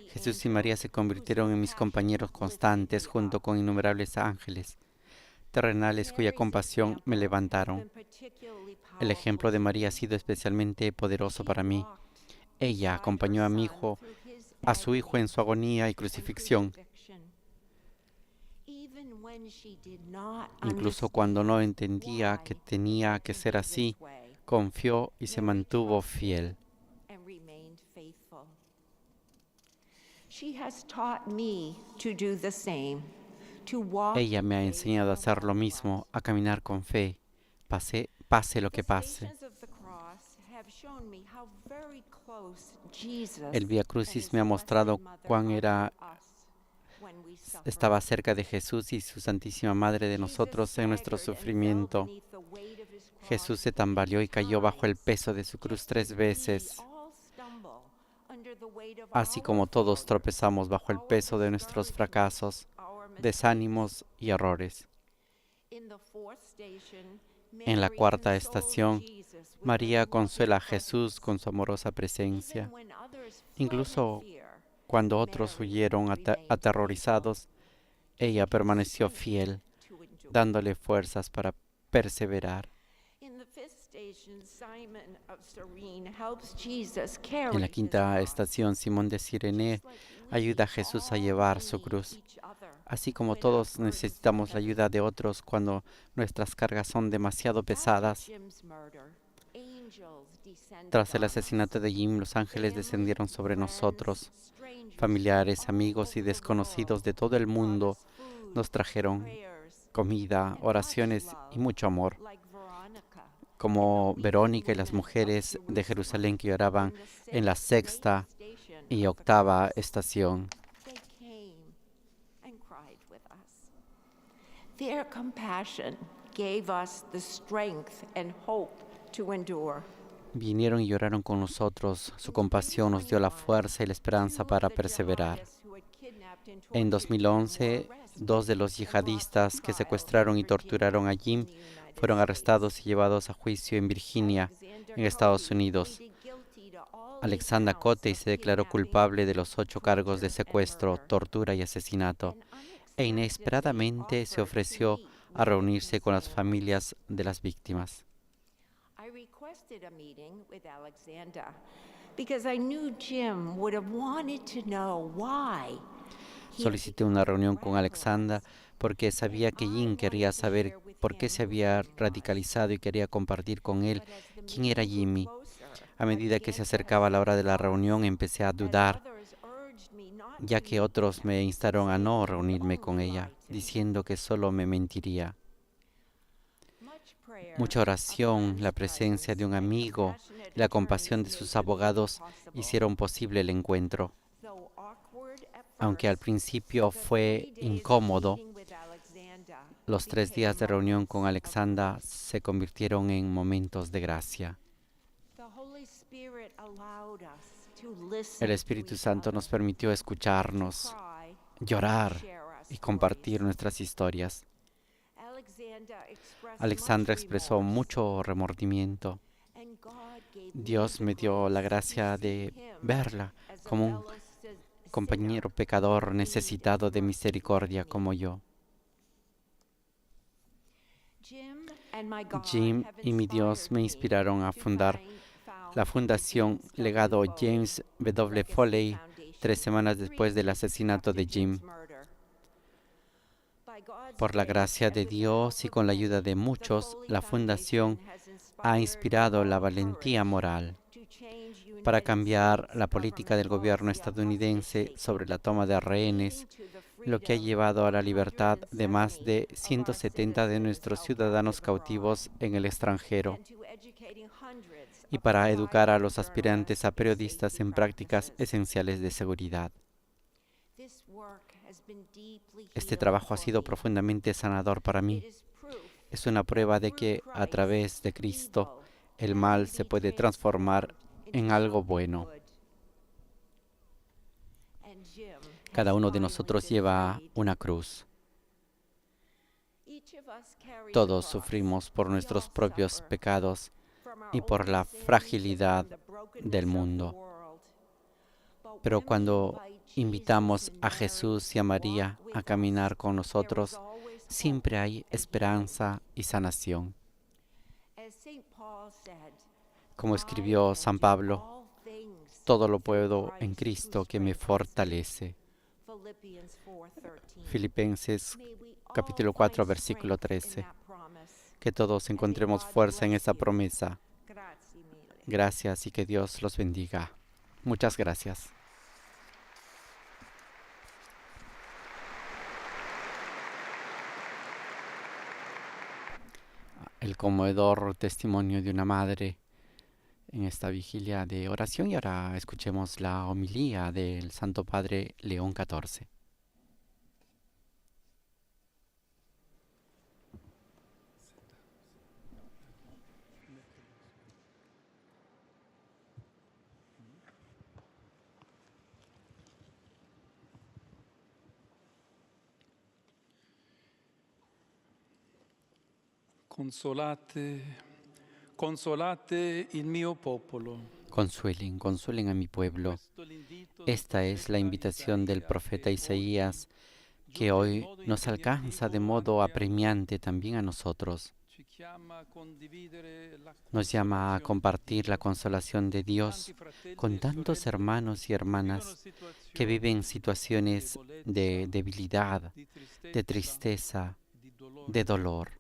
Jesús y María se convirtieron en mis compañeros constantes junto con innumerables ángeles terrenales cuya compasión me levantaron. El ejemplo de María ha sido especialmente poderoso para mí. Ella acompañó a su hijo en su agonía y crucifixión. Incluso cuando no entendía que tenía que ser así, confió y se mantuvo fiel. Ella me ha enseñado a hacer lo mismo, a caminar con fe, pase lo que pase. El Vía Crucis me ha mostrado cuán estaba cerca de Jesús y su Santísima Madre de nosotros en nuestro sufrimiento. Jesús se tambaleó y cayó bajo el peso de su cruz 3 veces. Así como todos tropezamos bajo el peso de nuestros fracasos, desánimos y errores. En la 4ª estación, María consuela a Jesús con su amorosa presencia. Incluso cuando otros huyeron aterrorizados, ella permaneció fiel, dándole fuerzas para perseverar. En la 5ª estación, Simón de Cirene ayuda a Jesús a llevar su cruz. Así como todos necesitamos la ayuda de otros cuando nuestras cargas son demasiado pesadas. Tras el asesinato de Jim, los ángeles descendieron sobre nosotros. Familiares, amigos y desconocidos de todo el mundo nos trajeron comida, oraciones y mucho amor. como Verónica y las mujeres de Jerusalén que lloraban en la sexta y octava estación. Their compassion gave us the strength and hope to endure. Vinieron y lloraron con nosotros. Su compasión nos dio la fuerza y la esperanza para perseverar. En 2011, 2 de los yihadistas que secuestraron y torturaron a Jim fueron arrestados y llevados a juicio en Virginia, en Estados Unidos. Alexander Cote se declaró culpable de los 8 cargos de secuestro, tortura y asesinato, e inesperadamente se ofreció a reunirse con las familias de las víctimas. I requested a meeting with Alexander because I knew Jim would have wanted to know why. Solicité una reunión con Alexander porque sabía que Jim quería saber por qué se había radicalizado y quería compartir con él quién era Jimmy. A medida que se acercaba la hora de la reunión, empecé a dudar, ya que otros me instaron a no reunirme con ella, diciendo que solo me mentiría. Mucha oración, la presencia de un amigo y la compasión de sus abogados hicieron posible el encuentro. Aunque al principio fue incómodo, los 3 días de reunión con Alexander se convirtieron en momentos de gracia. El Espíritu Santo nos permitió escucharnos, llorar y compartir nuestras historias. Alexandra expresó mucho remordimiento. Dios me dio la gracia de verla como un compañero pecador necesitado de misericordia como yo. Jim y mi Dios me inspiraron a fundar la Fundación Legado James W. Foley 3 semanas después del asesinato de Jim. Por la gracia de Dios y con la ayuda de muchos, la Fundación ha inspirado la valentía moral para cambiar la política del gobierno estadounidense sobre la toma de rehenes, lo que ha llevado a la libertad de más de 170 de nuestros ciudadanos cautivos en el extranjero, y para educar a los aspirantes a periodistas en prácticas esenciales de seguridad. Este trabajo ha sido profundamente sanador para mí. Es una prueba de que a través de Cristo el mal se puede transformar en algo bueno. Cada uno de nosotros lleva una cruz. Todos sufrimos por nuestros propios pecados y por la fragilidad del mundo. Pero cuando invitamos a Jesús y a María a caminar con nosotros, siempre hay esperanza y sanación. Como escribió San Pablo, todo lo puedo en Cristo que me fortalece. Filipenses capítulo 4, versículo 13. Que todos encontremos fuerza en esa promesa. Gracias y que Dios los bendiga. Muchas gracias. El conmovedor testimonio de una madre en esta vigilia de oración, y ahora escuchemos la homilía del Santo Padre León XIV. Consolate il mio popolo. Consuelen, consuelen a mi pueblo. Esta es la invitación del profeta Isaías, que hoy nos alcanza de modo apremiante también a nosotros. Nos llama a compartir la consolación de Dios con tantos hermanos y hermanas que viven situaciones de debilidad, de tristeza, de dolor.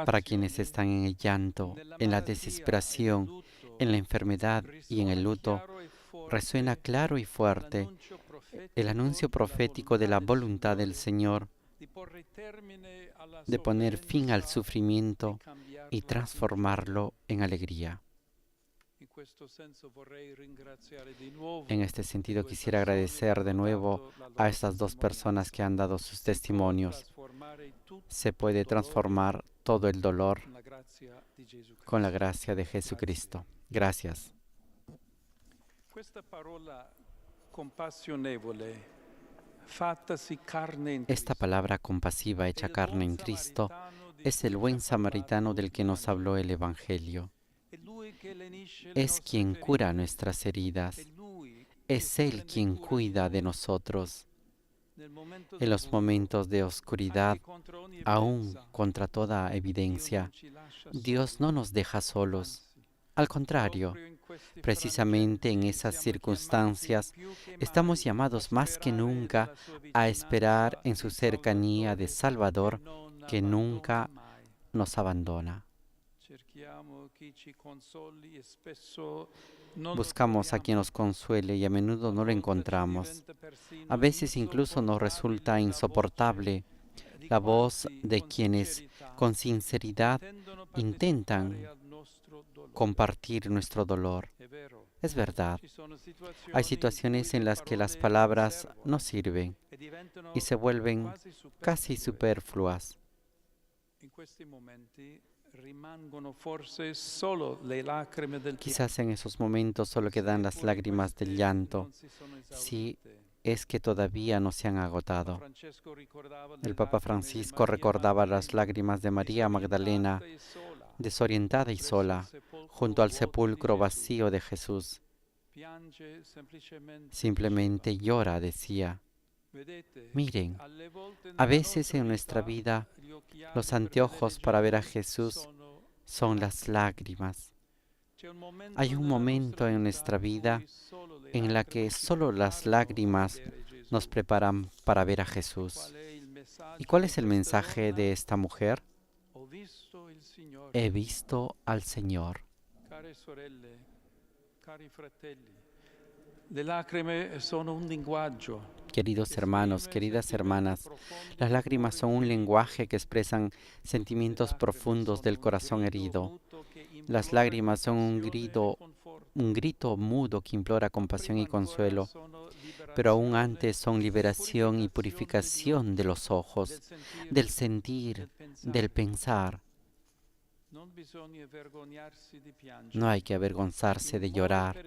Para quienes están en el llanto, en la desesperación, en la enfermedad y en el luto, resuena claro y fuerte el anuncio profético de la voluntad del Señor de poner fin al sufrimiento y transformarlo en alegría. En este sentido, quisiera agradecer de nuevo a estas dos personas que han dado sus testimonios. Se puede transformar todo el dolor con la gracia de Jesucristo. Gracias. Esta palabra compasiva hecha carne en Cristo es el buen samaritano del que nos habló el Evangelio. Es quien cura nuestras heridas. Es Él quien cuida de nosotros. En los momentos de oscuridad, aún contra toda evidencia, Dios no nos deja solos. Al contrario, precisamente en esas circunstancias, estamos llamados más que nunca a esperar en su cercanía de Salvador que nunca nos abandona. Buscamos a quien nos consuele y a menudo no lo encontramos. A veces incluso nos resulta insoportable la voz de quienes con sinceridad intentan compartir nuestro dolor. Es verdad, hay situaciones en las que las palabras no sirven y se vuelven casi superfluas. Quizás en esos momentos solo quedan las lágrimas del llanto, si es que todavía no se han agotado. El Papa Francisco recordaba las lágrimas de María Magdalena, desorientada y sola, junto al sepulcro vacío de Jesús. Simplemente llora, decía. Miren, a veces en nuestra vida los anteojos para ver a Jesús son las lágrimas. Hay un momento en nuestra vida en la que solo las lágrimas nos preparan para ver a Jesús. ¿Y cuál es el mensaje de esta mujer? He visto al Señor. Queridos hermanos, queridas hermanas, las lágrimas son un lenguaje que expresan sentimientos profundos del corazón herido. Las lágrimas son un grito mudo que implora compasión y consuelo, pero aún antes son liberación y purificación de los ojos, del sentir, del pensar. No hay que avergonzarse de llorar.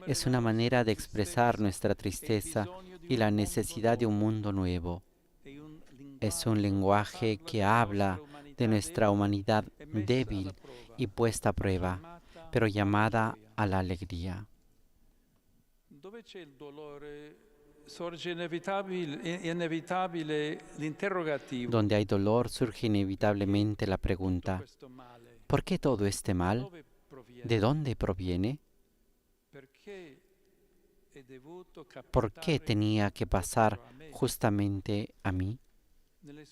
Es una manera de expresar nuestra tristeza y la necesidad de un mundo nuevo. Es un lenguaje que habla de nuestra humanidad débil y puesta a prueba, pero llamada a la alegría. Donde hay dolor surge inevitablemente la pregunta: ¿por qué todo este mal? ¿De dónde proviene? ¿Por qué tenía que pasar justamente a mí? En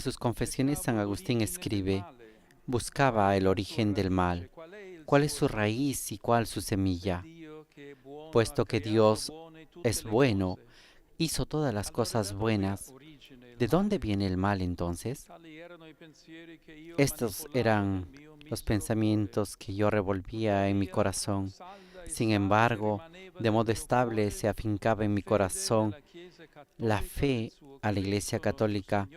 sus confesiones, San Agustín escribe: buscaba el origen del mal. ¿Cuál es su raíz y cuál su semilla? Puesto que Dios es bueno, hizo todas las cosas buenas, ¿de dónde viene el mal entonces? Estos eran los pensamientos que yo revolvía en mi corazón. Sin embargo, de modo estable se afincaba en mi corazón la fe a la Iglesia Católica,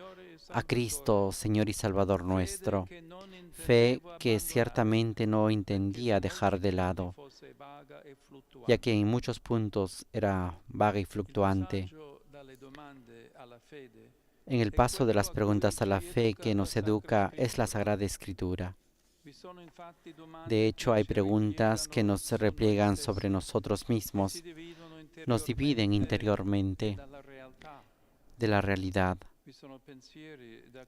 a Cristo, Señor y Salvador nuestro. Fe que ciertamente no entendía dejar de lado, ya que en muchos puntos era vaga y fluctuante. En el paso de las preguntas a la fe que nos educa es la Sagrada Escritura. De hecho, hay preguntas que nos repliegan sobre nosotros mismos, nos dividen interiormente de la realidad.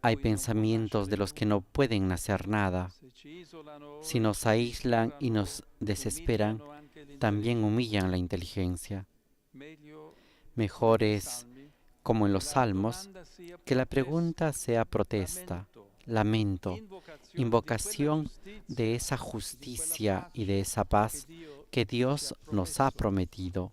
Hay pensamientos de los que no pueden nacer nada. Si nos aíslan y nos desesperan, también humillan la inteligencia. Mejor es, como en los Salmos, que la pregunta sea protesta, lamento, invocación de esa justicia y de esa paz que Dios nos ha prometido.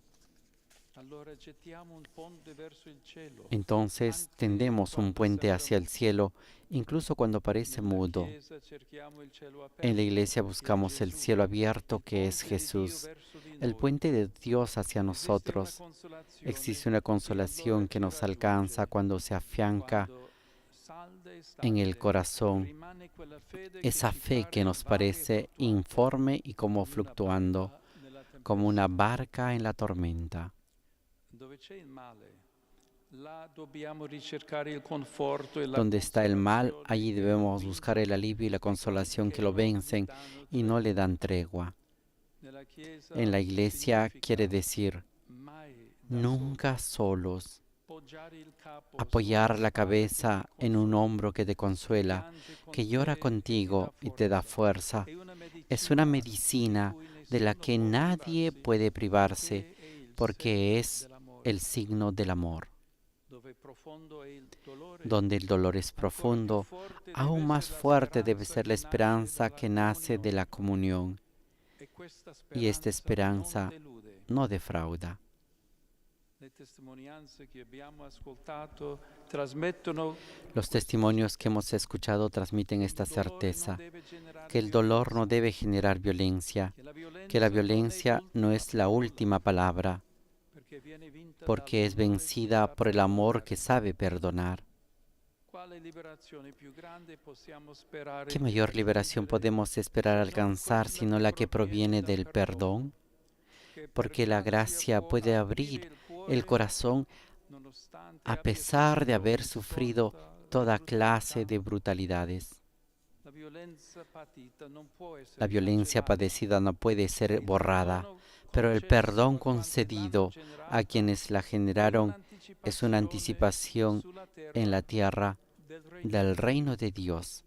allora gettiamo un ponte verso il cielo. Entonces tendemos un puente hacia el cielo, incluso cuando parece Nella mudo. Chiesa cerchiamo il cielo aperto, En la iglesia che è buscamos el Gesù, cielo abierto, il que es ponte di Dio Jesús, verso di el noi. puente de Dios hacia Esiste una nosotros. consolazione Existe una che allora consolación que ci nos alcanza raggiunge cuando se afianca quando salda e en el stabile corazón rimane quella fede che esa ci fe pare que nos vaga e parece fluttuante, informe y como come una fluctuando, barca nella como una tempesta. barca en la tormenta. Dove c'è il male, là dobbiamo ricercare il conforto e la Donde está el mal, consolazione allí che debemos vincono buscar el alivio y la consolación che que lo non gli vencen danno y no le tregua. dan tregua. Nella Chiesa En la iglesia significa quiere decir mai da nunca soli, solos, poggiare il capo apoyar sulla la spalla che cabeza ti en un consola, hombro que te che consuela, piange con que llora te e ti dà contigo y te da forza. fuerza. È Es una di medicina cui de la nessuno que può nadie privarsi, puede privarse, perché è il porque segno es dell'amore. el signo del amor. Dove profondo è il dolore, Donde el dolor es ancora più profundo, forte deve aún más essere la fuerte debe speranza ser la che nasce esperanza dalla que nace de la comunione. comunión. E questa Y esta speranza non esperanza delude. no defrauda. Le testimonianze che abbiamo ascoltato trasmettono Los testimonios que hemos escuchado transmiten esta il dolore non certeza, deve generare que el dolor no violenza, debe generar violencia, que la che la violencia no es la última palabra, perché viene vinta porque es dall'amore che vencida sa por el amor perdonare. que sabe perdonar. Quale liberazione più grande possiamo sperare ¿Qué di mayor liberación raggiungere podemos esperar se non alcanzar quella sino che la que proviene dal del perdón? che per Porque la gracia può puede aprire abrir il el cuore corazón nonostante a abbia pesar de subito haber ogni sufrido sorta di toda brutalità. clase de brutalidades. La violenza patita non può essere La violencia cancellata. padecida no puede ser Il borrada, perdono pero el concesso perdón a quanti l'hanno concedido generata a quienes la è generaron es una un'anticipazione anticipación sulla en la terra tierra del del reino de Dios.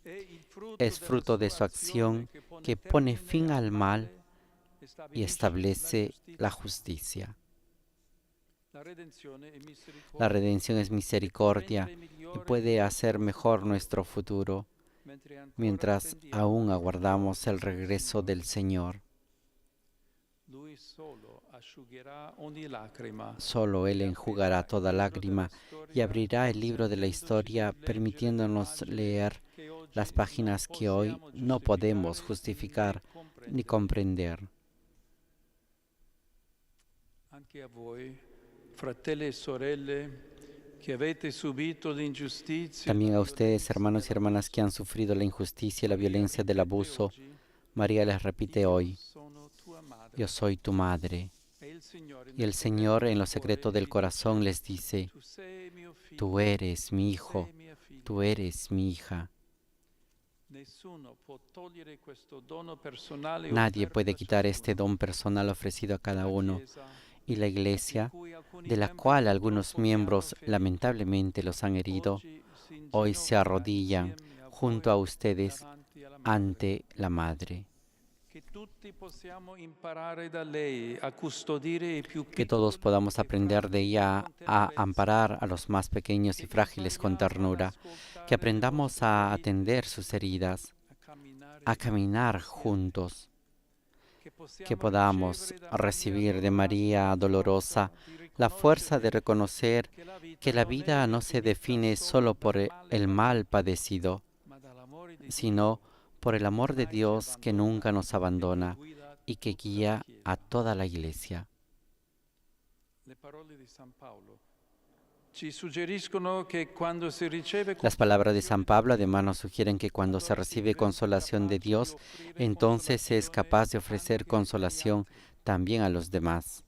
È il frutto Es della fruto de su sua acción azione que pone termine fin al mal y e establece la giustizia. justicia. La redenzione è misericordia. La redención es misericordia Rende y migliore puede il hacer nostro mejor futuro, nuestro futuro mentre ancora mientras attendiamo aún il aguardamos el ritorno del regreso del Señor. Lui solo asciugherà ogni lacrima. Solo Él e enjugará aprirà toda il libro lágrima della storia, y abrirá el libro de la consentendoci historia, di leggere permitiéndonos pagine leer che oggi las non páginas que hoy possiamo no podemos giustificare justificar né ni comprender. Anche a voi, fratelli e sorelle, che avete subito l'ingiustizia, También la a ustedes, violenza hermanos y hermanas dell'abuso. que han sufrido la injusticia y la Maria violencia del ripete abuso, oggi, María les repite "Io hoy, sono tua madre". yo soy tu madre. E il Signore Y el nel Señor en lo segreto secreto del corazón les dice, "Tu sei mio figlio, tú eres mi tu hijo, sei mia figlia". tú eres mi hija. Nessuno può togliere questo dono personale Nadie offerto puede a quitar ciascuno. este don personal ofrecido a cada La uno. Chiesa, Y la di Iglesia, cui alcuni de la membri cual algunos purtroppo li hanno miembros feriti, lamentablemente los han herido, oggi si hoy se inginocchia arrodillan insieme a junto a voi ustedes davanti alla Madre. ante la Madre. Che tutti possiamo imparare da lei a custodire i più Que todos piccoli podamos e aprender de fragili ella con a tenerezza, amparar a los más pequeños y che frágiles con impariamo ad ternura, ascoltare que le aprendamos vostre a ferite, atender sus heridas, a a caminar insieme, juntos, che que possiamo podamos ricevere da recibir de Maria María Dolorosa la fuerza de reconocer que la vida no se define solo por el mal padecido, sino por el amor de Dios que nunca nos abandona y que guía a toda la Iglesia. Le parole di San Paolo ci suggeriscono che quando si riceve Las palabras de San consolazione Pablo da además nos sugieren que cuando se recibe consolación de Dios, entonces se es capaz de ofrecer consolación también a los demás.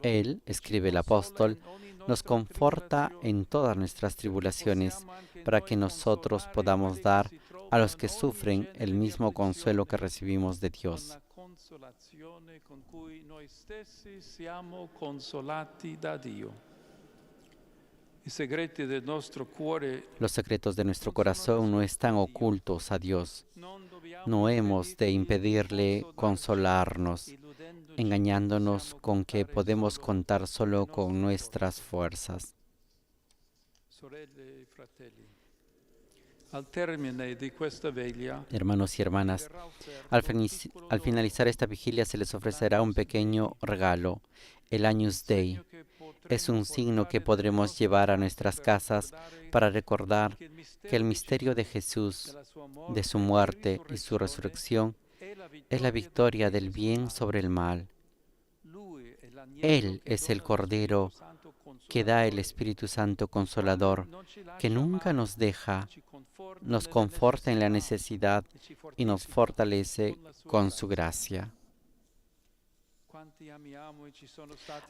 Él, escribe el apóstol, nos conforta en todas nuestras tribulaciones para que nosotros podamos dar a los que sufren el mismo consuelo que recibimos de Dios. consolazione con cui noi stessi siamo consolati da Dio. I segreti del nostro cuore Los secretos de nuestro corazón no están ocultos a Dios. non dobbiamo No hemos de impedirle consolarnos, engañándonos con que podemos contar solo con nuestras fuerzas. Sorelle e fratelli, Al termine di questa veglia, Hermanos y hermanas, al finalizar esta vigilia se les ofrecerá un pequeño regalo, el Agnus Dei. Es un signo que podremos llevar a nuestras casas para recordar que el misterio de Jesús, de su muerte y su resurrección, es la victoria del bien sobre el mal. Él es el Cordero que da el Espíritu Santo Consolador, que nunca nos deja, nos conforta en la necesidad y nos fortalece con su gracia.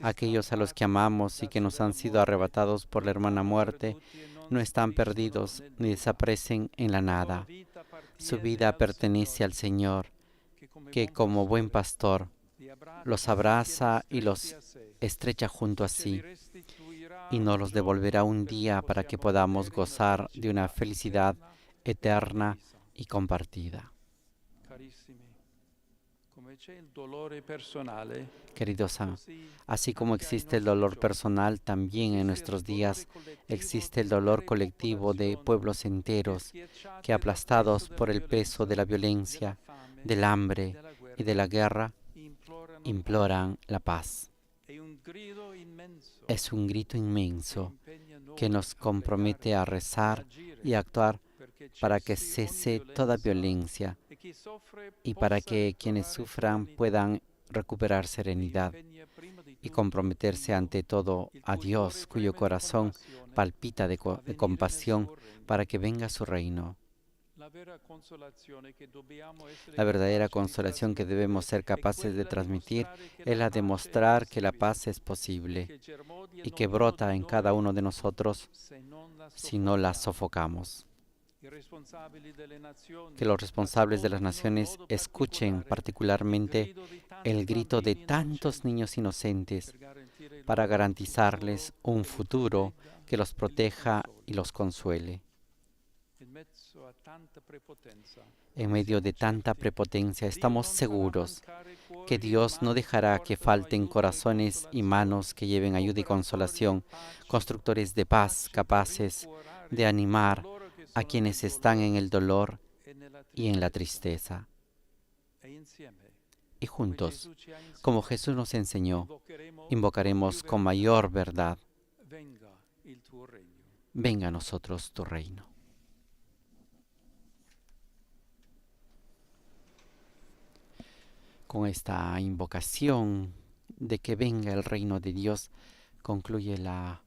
Aquellos a los que amamos y que nos han sido arrebatados por la hermana muerte no están perdidos ni desaparecen en la nada. Su vida pertenece al Señor, que como buen pastor los abraza y los estrecha junto a sí, y nos los devolverá un día para que podamos gozar de una felicidad eterna y compartida. Queridos, así como existe el dolor personal, también en nuestros días existe el dolor colectivo de pueblos enteros que, aplastados por el peso de la violencia, del hambre y de la guerra, imploran la paz. Es un grito inmenso que nos compromete a rezar y a actuar para que cese toda violencia y para que quienes sufran puedan recuperar serenidad y comprometerse ante todo a Dios, cuyo corazón palpita de compasión para que venga su reino. La verdadera consolación que debemos ser capaces de transmitir es la de mostrar que la paz es posible y que brota en cada uno de nosotros si no la sofocamos. Que los responsables de las naciones escuchen particularmente el grito de tantos niños inocentes para garantizarles un futuro que los proteja y los consuele. En medio de tanta prepotencia estamos seguros que Dios no dejará que falten corazones y manos que lleven ayuda y consolación, constructores de paz capaces de animar a quienes están en el dolor y en la tristeza. Y juntos, como Jesús nos enseñó, invocaremos con mayor verdad: venga a nosotros tu reino. Con esta invocación de que venga el reino de Dios, concluye la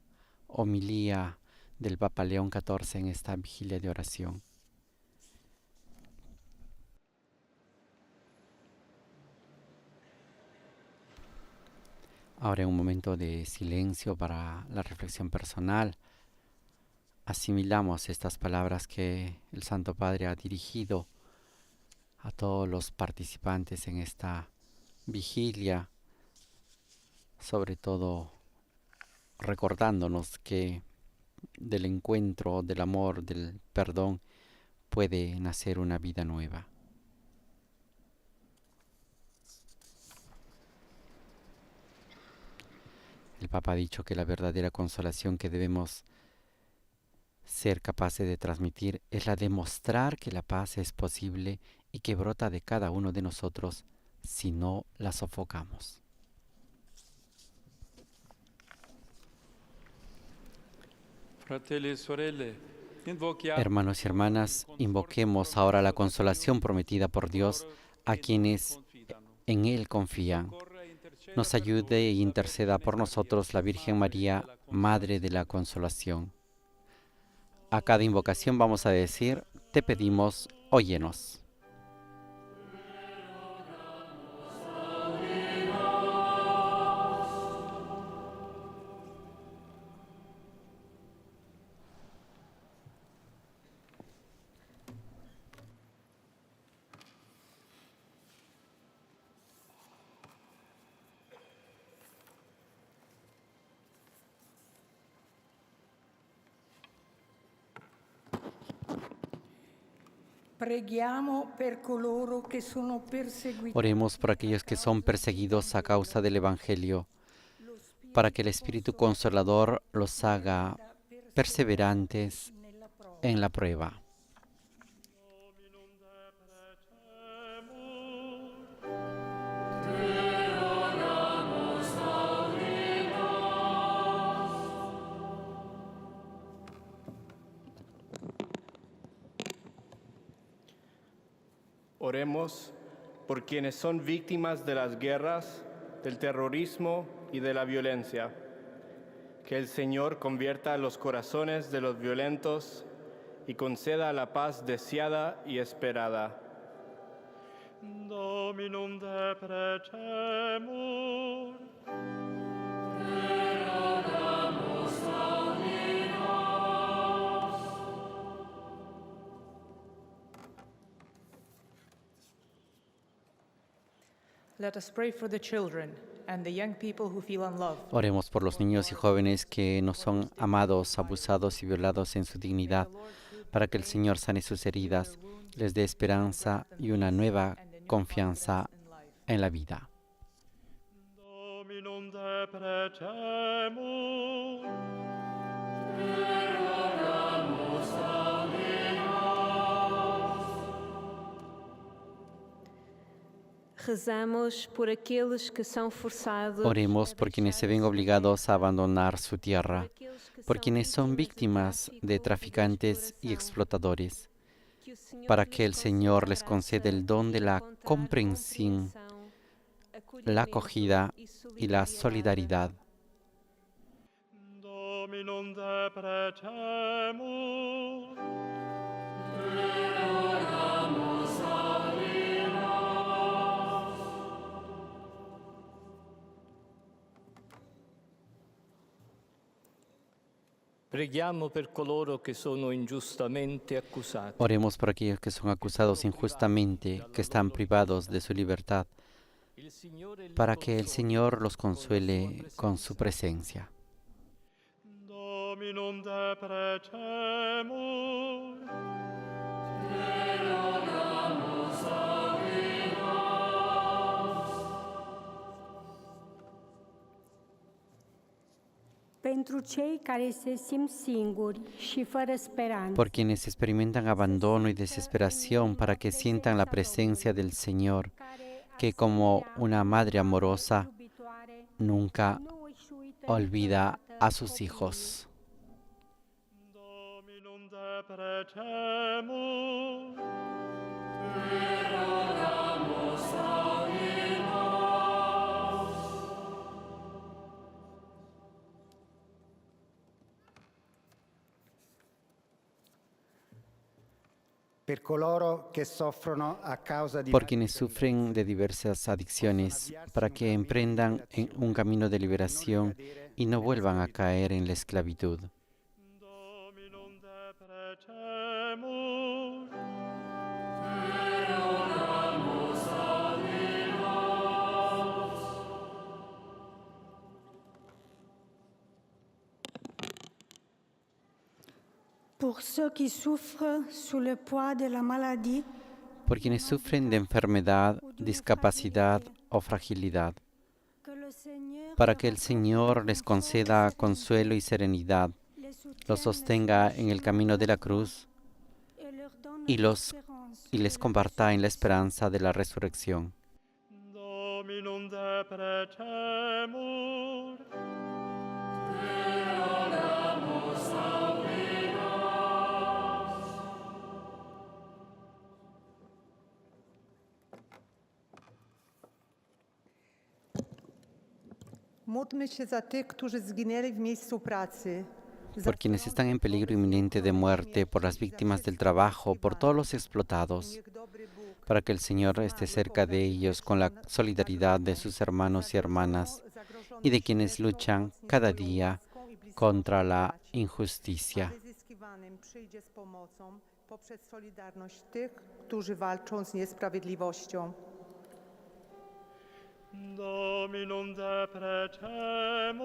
homilía del Papa León XIV en esta vigilia de oración. Ahora en un momento de silencio para la reflexión personal, asimilamos estas palabras que el Santo Padre ha dirigido a todos los participantes en esta vigilia, sobre todo recordándonos que del encuentro, del amor, del perdón, puede nacer una vida nueva. El Papa ha dicho que la verdadera consolación que debemos ser capaces de transmitir es la de mostrar que la paz es posible y que brota de cada uno de nosotros si no la sofocamos. Hermanos y hermanas, invoquemos ahora la consolación prometida por Dios a quienes en Él confían. Nos ayude e interceda por nosotros la Virgen María, Madre de la Consolación. A cada invocación vamos a decir: te pedimos, óyenos. Oremos por aquellos que son perseguidos a causa del Evangelio, para que el Espíritu Consolador los haga perseverantes en la prueba. Oremos por quienes son víctimas de las guerras, del terrorismo y de la violencia. Que el Señor convierta los corazones de los violentos y conceda la paz deseada y esperada. Dominum deprecemur. Let us pray for the children and the young people who feel unloved. Oremos por los niños y jóvenes que no son amados, abusados y violados en su dignidad, para que el Señor sane sus heridas, les dé esperanza y una nueva confianza en la vida. Dominum deprecemur. Rezamos por aqueles que são forçados. Oremos por quienes se ven obligados a abandonar su tierra, por quienes son víctimas de traficantes y explotadores, para que el Señor les conceda el don de la comprensión, la acogida y la solidaridad. Dominum deprecemur. Preghiamo per coloro che sono ingiustamente accusati. Oremos por aquellos que son acusados injustamente, que están privados de su libertad, para que el Señor los consuele con su presencia. Dominum deprecemur. Pentru cei care se simt singuri și fără speranță. Por quienes experimentan abandono y desesperación, para que sientan la presencia del Señor, que como una madre amorosa nunca olvida a sus hijos. Dominum deprecemur. Por quienes sufren de diversas adicciones, para que emprendan un camino de liberación y no vuelvan a caer en la esclavitud. Dominum deprecemur. Pour ceux qui souffrent sous le poids de la maladie, Por quienes sufren de enfermedad, discapacidad o fragilidad, que le Seigneur para que el Señor les conceda consuelo y serenidad, los sostenga en el camino de la cruz et leur donne y l'espérance. les comparta en la esperanza de la resurrección. Dominum deprecemur. Módlmy się za tych, którzy zginęli w miejscu pracy. Por quienes están en peligro inminente de muerte, por las víctimas del trabajo, por todos los explotados, para que el Señor esté cerca de ellos con la solidaridad de sus hermanos y hermanas y de quienes luchan cada día contra la injusticia. Wyzyskiwanym przyjdzie z pomocą poprzez solidarność tych, którzy walczą z niesprawiedliwością. Dominum deprecemur.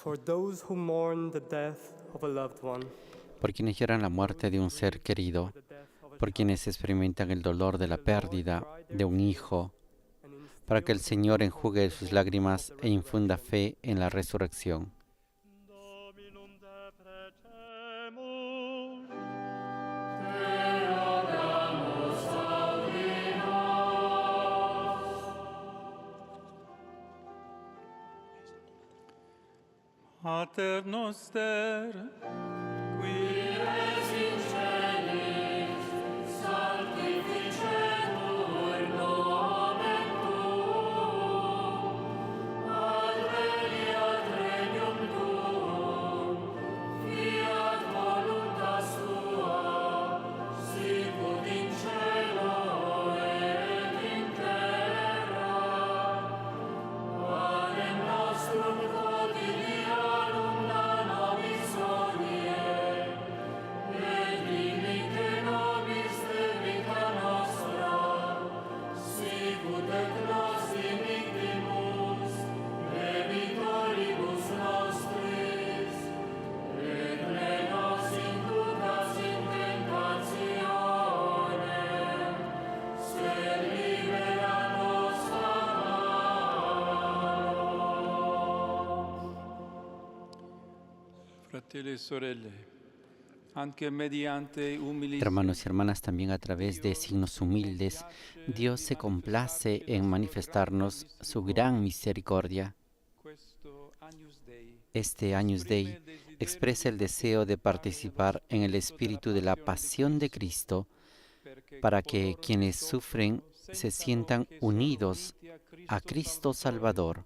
For those who mourn the death of a loved one, Por quienes lloran la muerte de un ser querido, por quienes experimentan el dolor de la pérdida de un hijo, para que el Señor enjugue sus lágrimas e infunda fe en la resurrección. Dominum deprecemur. Mater noster, qui es in celis, sanctificetur nomen tuum, adveniat regnum tuum, fiat voluntas tua, sicut in cielo et in terra. Panem nostrum quotidianum da nobis hodie, et dimitte nobis debita nostra, sicut et nos dimittimus debitoribus nostris, et ne nos inducas in tentationem, sed libera nos a malo. Fratelli e sorelle, anche mediante umili Hermanos y hermanas, también a través de signos humildes, Dios se complace en manifestarnos su gran misericordia. questo Agnus Dei Este Agnus Dei expresa el deseo de participar en el espíritu de la pasión de Cristo para que quienes sufren se sientan unidos a Cristo Salvador,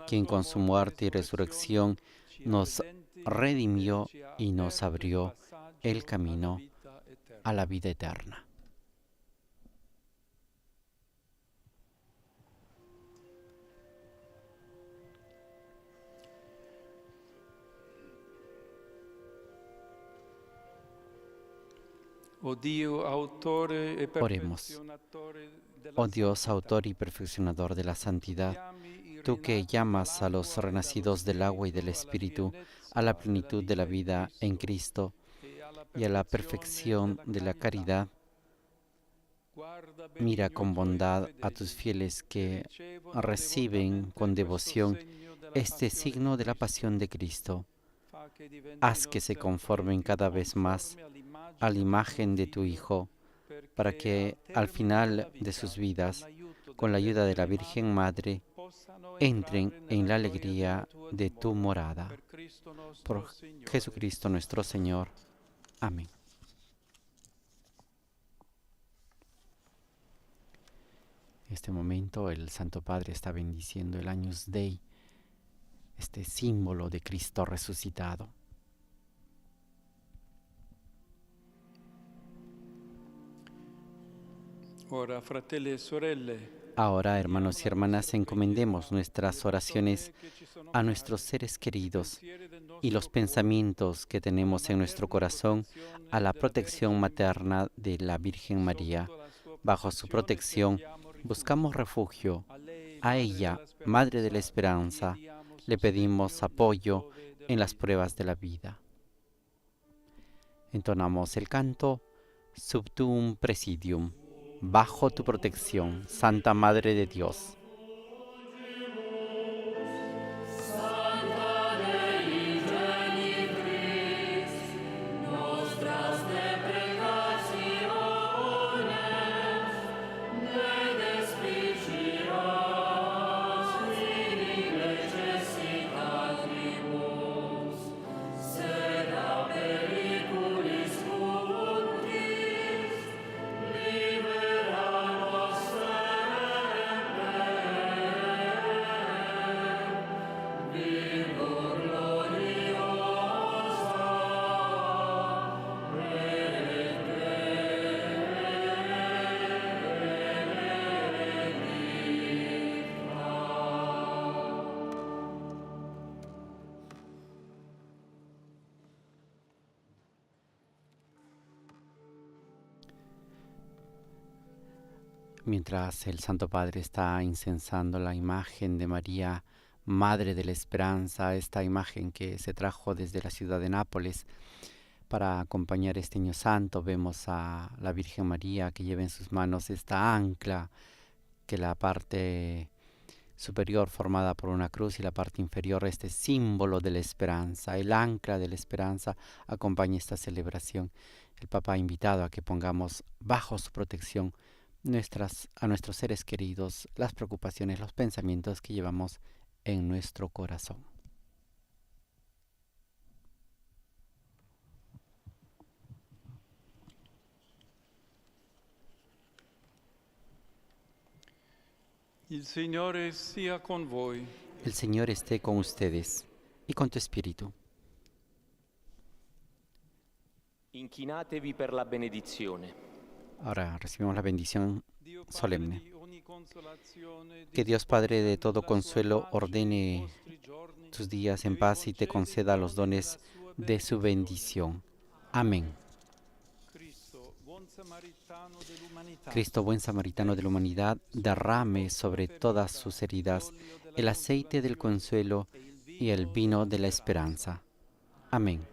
quien con su muerte y resurrección nos redimió y nos abrió el camino a la vida eterna. O Dio, autore e Oremos. perfezionatore della Oh Dios, autor y perfeccionador de la santidad, tú que llamas a los renacidos del agua y del Espíritu a la plenitud de la vida en Cristo y a la perfección de la caridad, mira con bondad a tus fieles que reciben con devoción este signo de la pasión de Cristo. Haz que se conformen cada vez más a la imagen de tu Hijo, para que al final de sus vidas, con la ayuda de la Virgen Madre, entren en la alegría de tu morada. Por Jesucristo nuestro Señor. Amén. En este momento el Santo Padre está bendiciendo el Agnus Dei, este símbolo de Cristo resucitado. Ora, fratelli e sorelle, Ahora, hermanos y hermanas, encomendemos nuestras oraciones a nuestros seres queridos y los pensamientos que tenemos en nuestro corazón a la protección materna de la Virgen María. Bajo su protección buscamos refugio. A ella, Madre de la Esperanza, le pedimos apoyo en las pruebas de la vida. Entonamos el canto Sub tuum presidium. Bajo tu protección, Santa Madre de Dios. Mientras el Santo Padre está incensando la imagen de María, Madre de la Esperanza, esta imagen que se trajo desde la ciudad de Nápoles para acompañar este niño santo, vemos a la Virgen María que lleva en sus manos esta ancla, que la parte superior formada por una cruz y la parte inferior este símbolo de la esperanza. El ancla de la esperanza acompaña esta celebración. El Papa ha invitado a que pongamos bajo su protección a nuestros seres queridos, las preocupaciones, los pensamientos que llevamos en nuestro corazón. Il Signore sia con voi. El Señor esté con ustedes y con tu espíritu. Inchinatevi per la benedizione. Ahora recibimos la bendición Dio Padre solemne. di ogni consolazione, Que Dios Padre de todo consuelo disponga ordene i vostri giorni tus días en paz y te conceda los dones de su bendición. Amén. Cristo, buon samaritano dell'umanità, Cristo, buen samaritano de la humanidad, derrame sobre todas sus heridas el aceite del consuelo y el vino de la esperanza. Amén.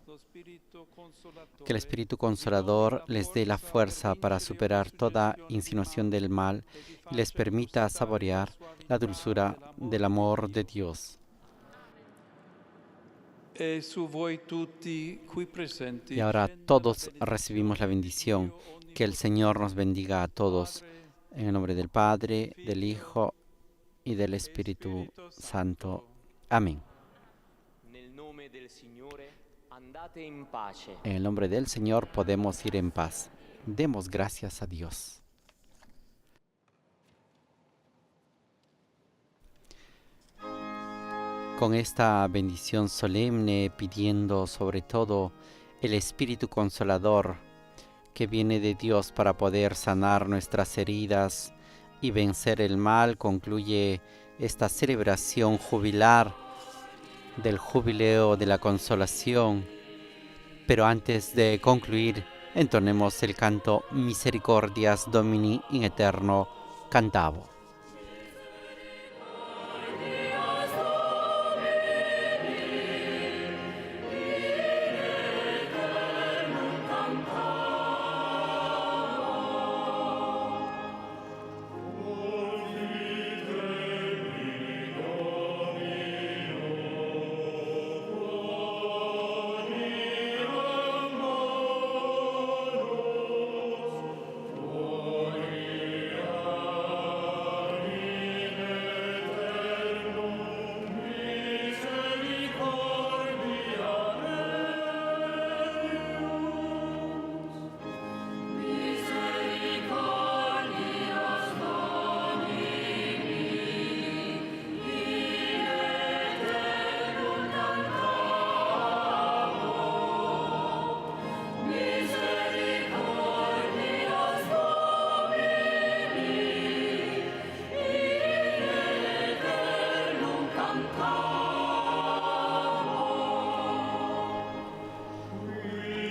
lo Spirito Consolatore, Que el Espíritu Consolador les dé la fuerza para superar toda insinuación del mal y les permita saborear la dulzura del amor de Dios. e su voi tutti qui presenti. Y ahora todos recibimos la bendición. Que el Señor nos bendiga a todos. En el nombre del Padre, del Hijo y del Espíritu Santo. Amén. Nel nome del Signore andate in pace. En el nombre del Señor podemos ir en paz. Demos gracias a Dios. Con esta bendición solemne, pidiendo sobre todo el Espíritu Consolador que viene de Dios para poder sanar nuestras heridas y vencer el mal, concluye esta celebración jubilar del jubileo de la consolación. Pero antes de concluir, entonemos el canto Misericordias Domini in eterno cantavo.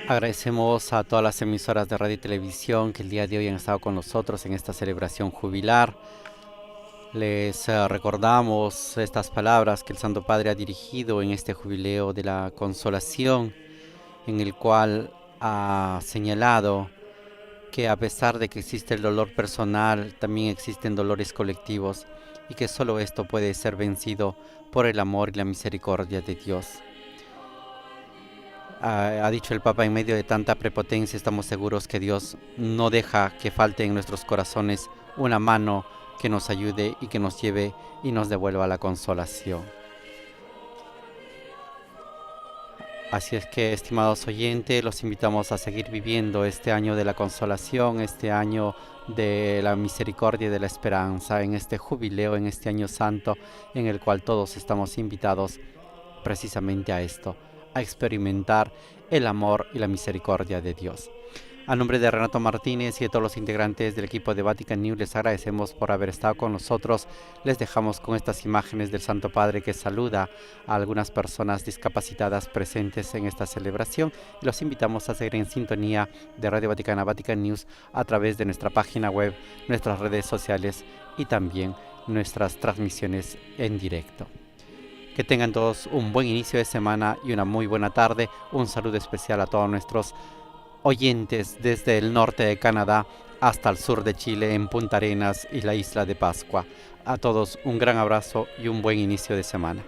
Agradecemos a todas las emisoras de radio y televisión que el día de hoy han estado con nosotros en esta celebración jubilar. Les recordamos estas palabras que el Santo Padre ha dirigido en este jubileo de la consolación, en el cual ha señalado que a pesar de que existe el dolor personal, también existen dolores colectivos y que solo esto puede ser vencido por el amor y la misericordia de Dios. Ha dicho el Papa, en medio de tanta prepotencia estamos seguros que Dios no deja que falte en nuestros corazones una mano que nos ayude y que nos lleve y nos devuelva la consolación. Así es que, estimados oyentes, los invitamos a seguir viviendo este año de la consolación, este año de la misericordia y de la esperanza, en este jubileo, en este año santo, en el cual todos estamos invitados precisamente a esto, a experimentar el amor y la misericordia de Dios. A nombre de Renato Martínez y de todos los integrantes del equipo de Vatican News, les agradecemos por haber estado con nosotros. Les dejamos con estas imágenes del Santo Padre que saluda a algunas personas discapacitadas presentes en esta celebración. Y los invitamos a seguir en sintonía de Radio Vaticana, Vatican News, a través de nuestra página web, nuestras redes sociales y también nuestras transmisiones en directo. Que tengan todos un buen inicio de semana y una muy buena tarde. Un saludo especial a todos nuestros oyentes desde el norte de Canadá hasta el sur de Chile, en Punta Arenas y la isla de Pascua. A todos un gran abrazo y un buen inicio de semana.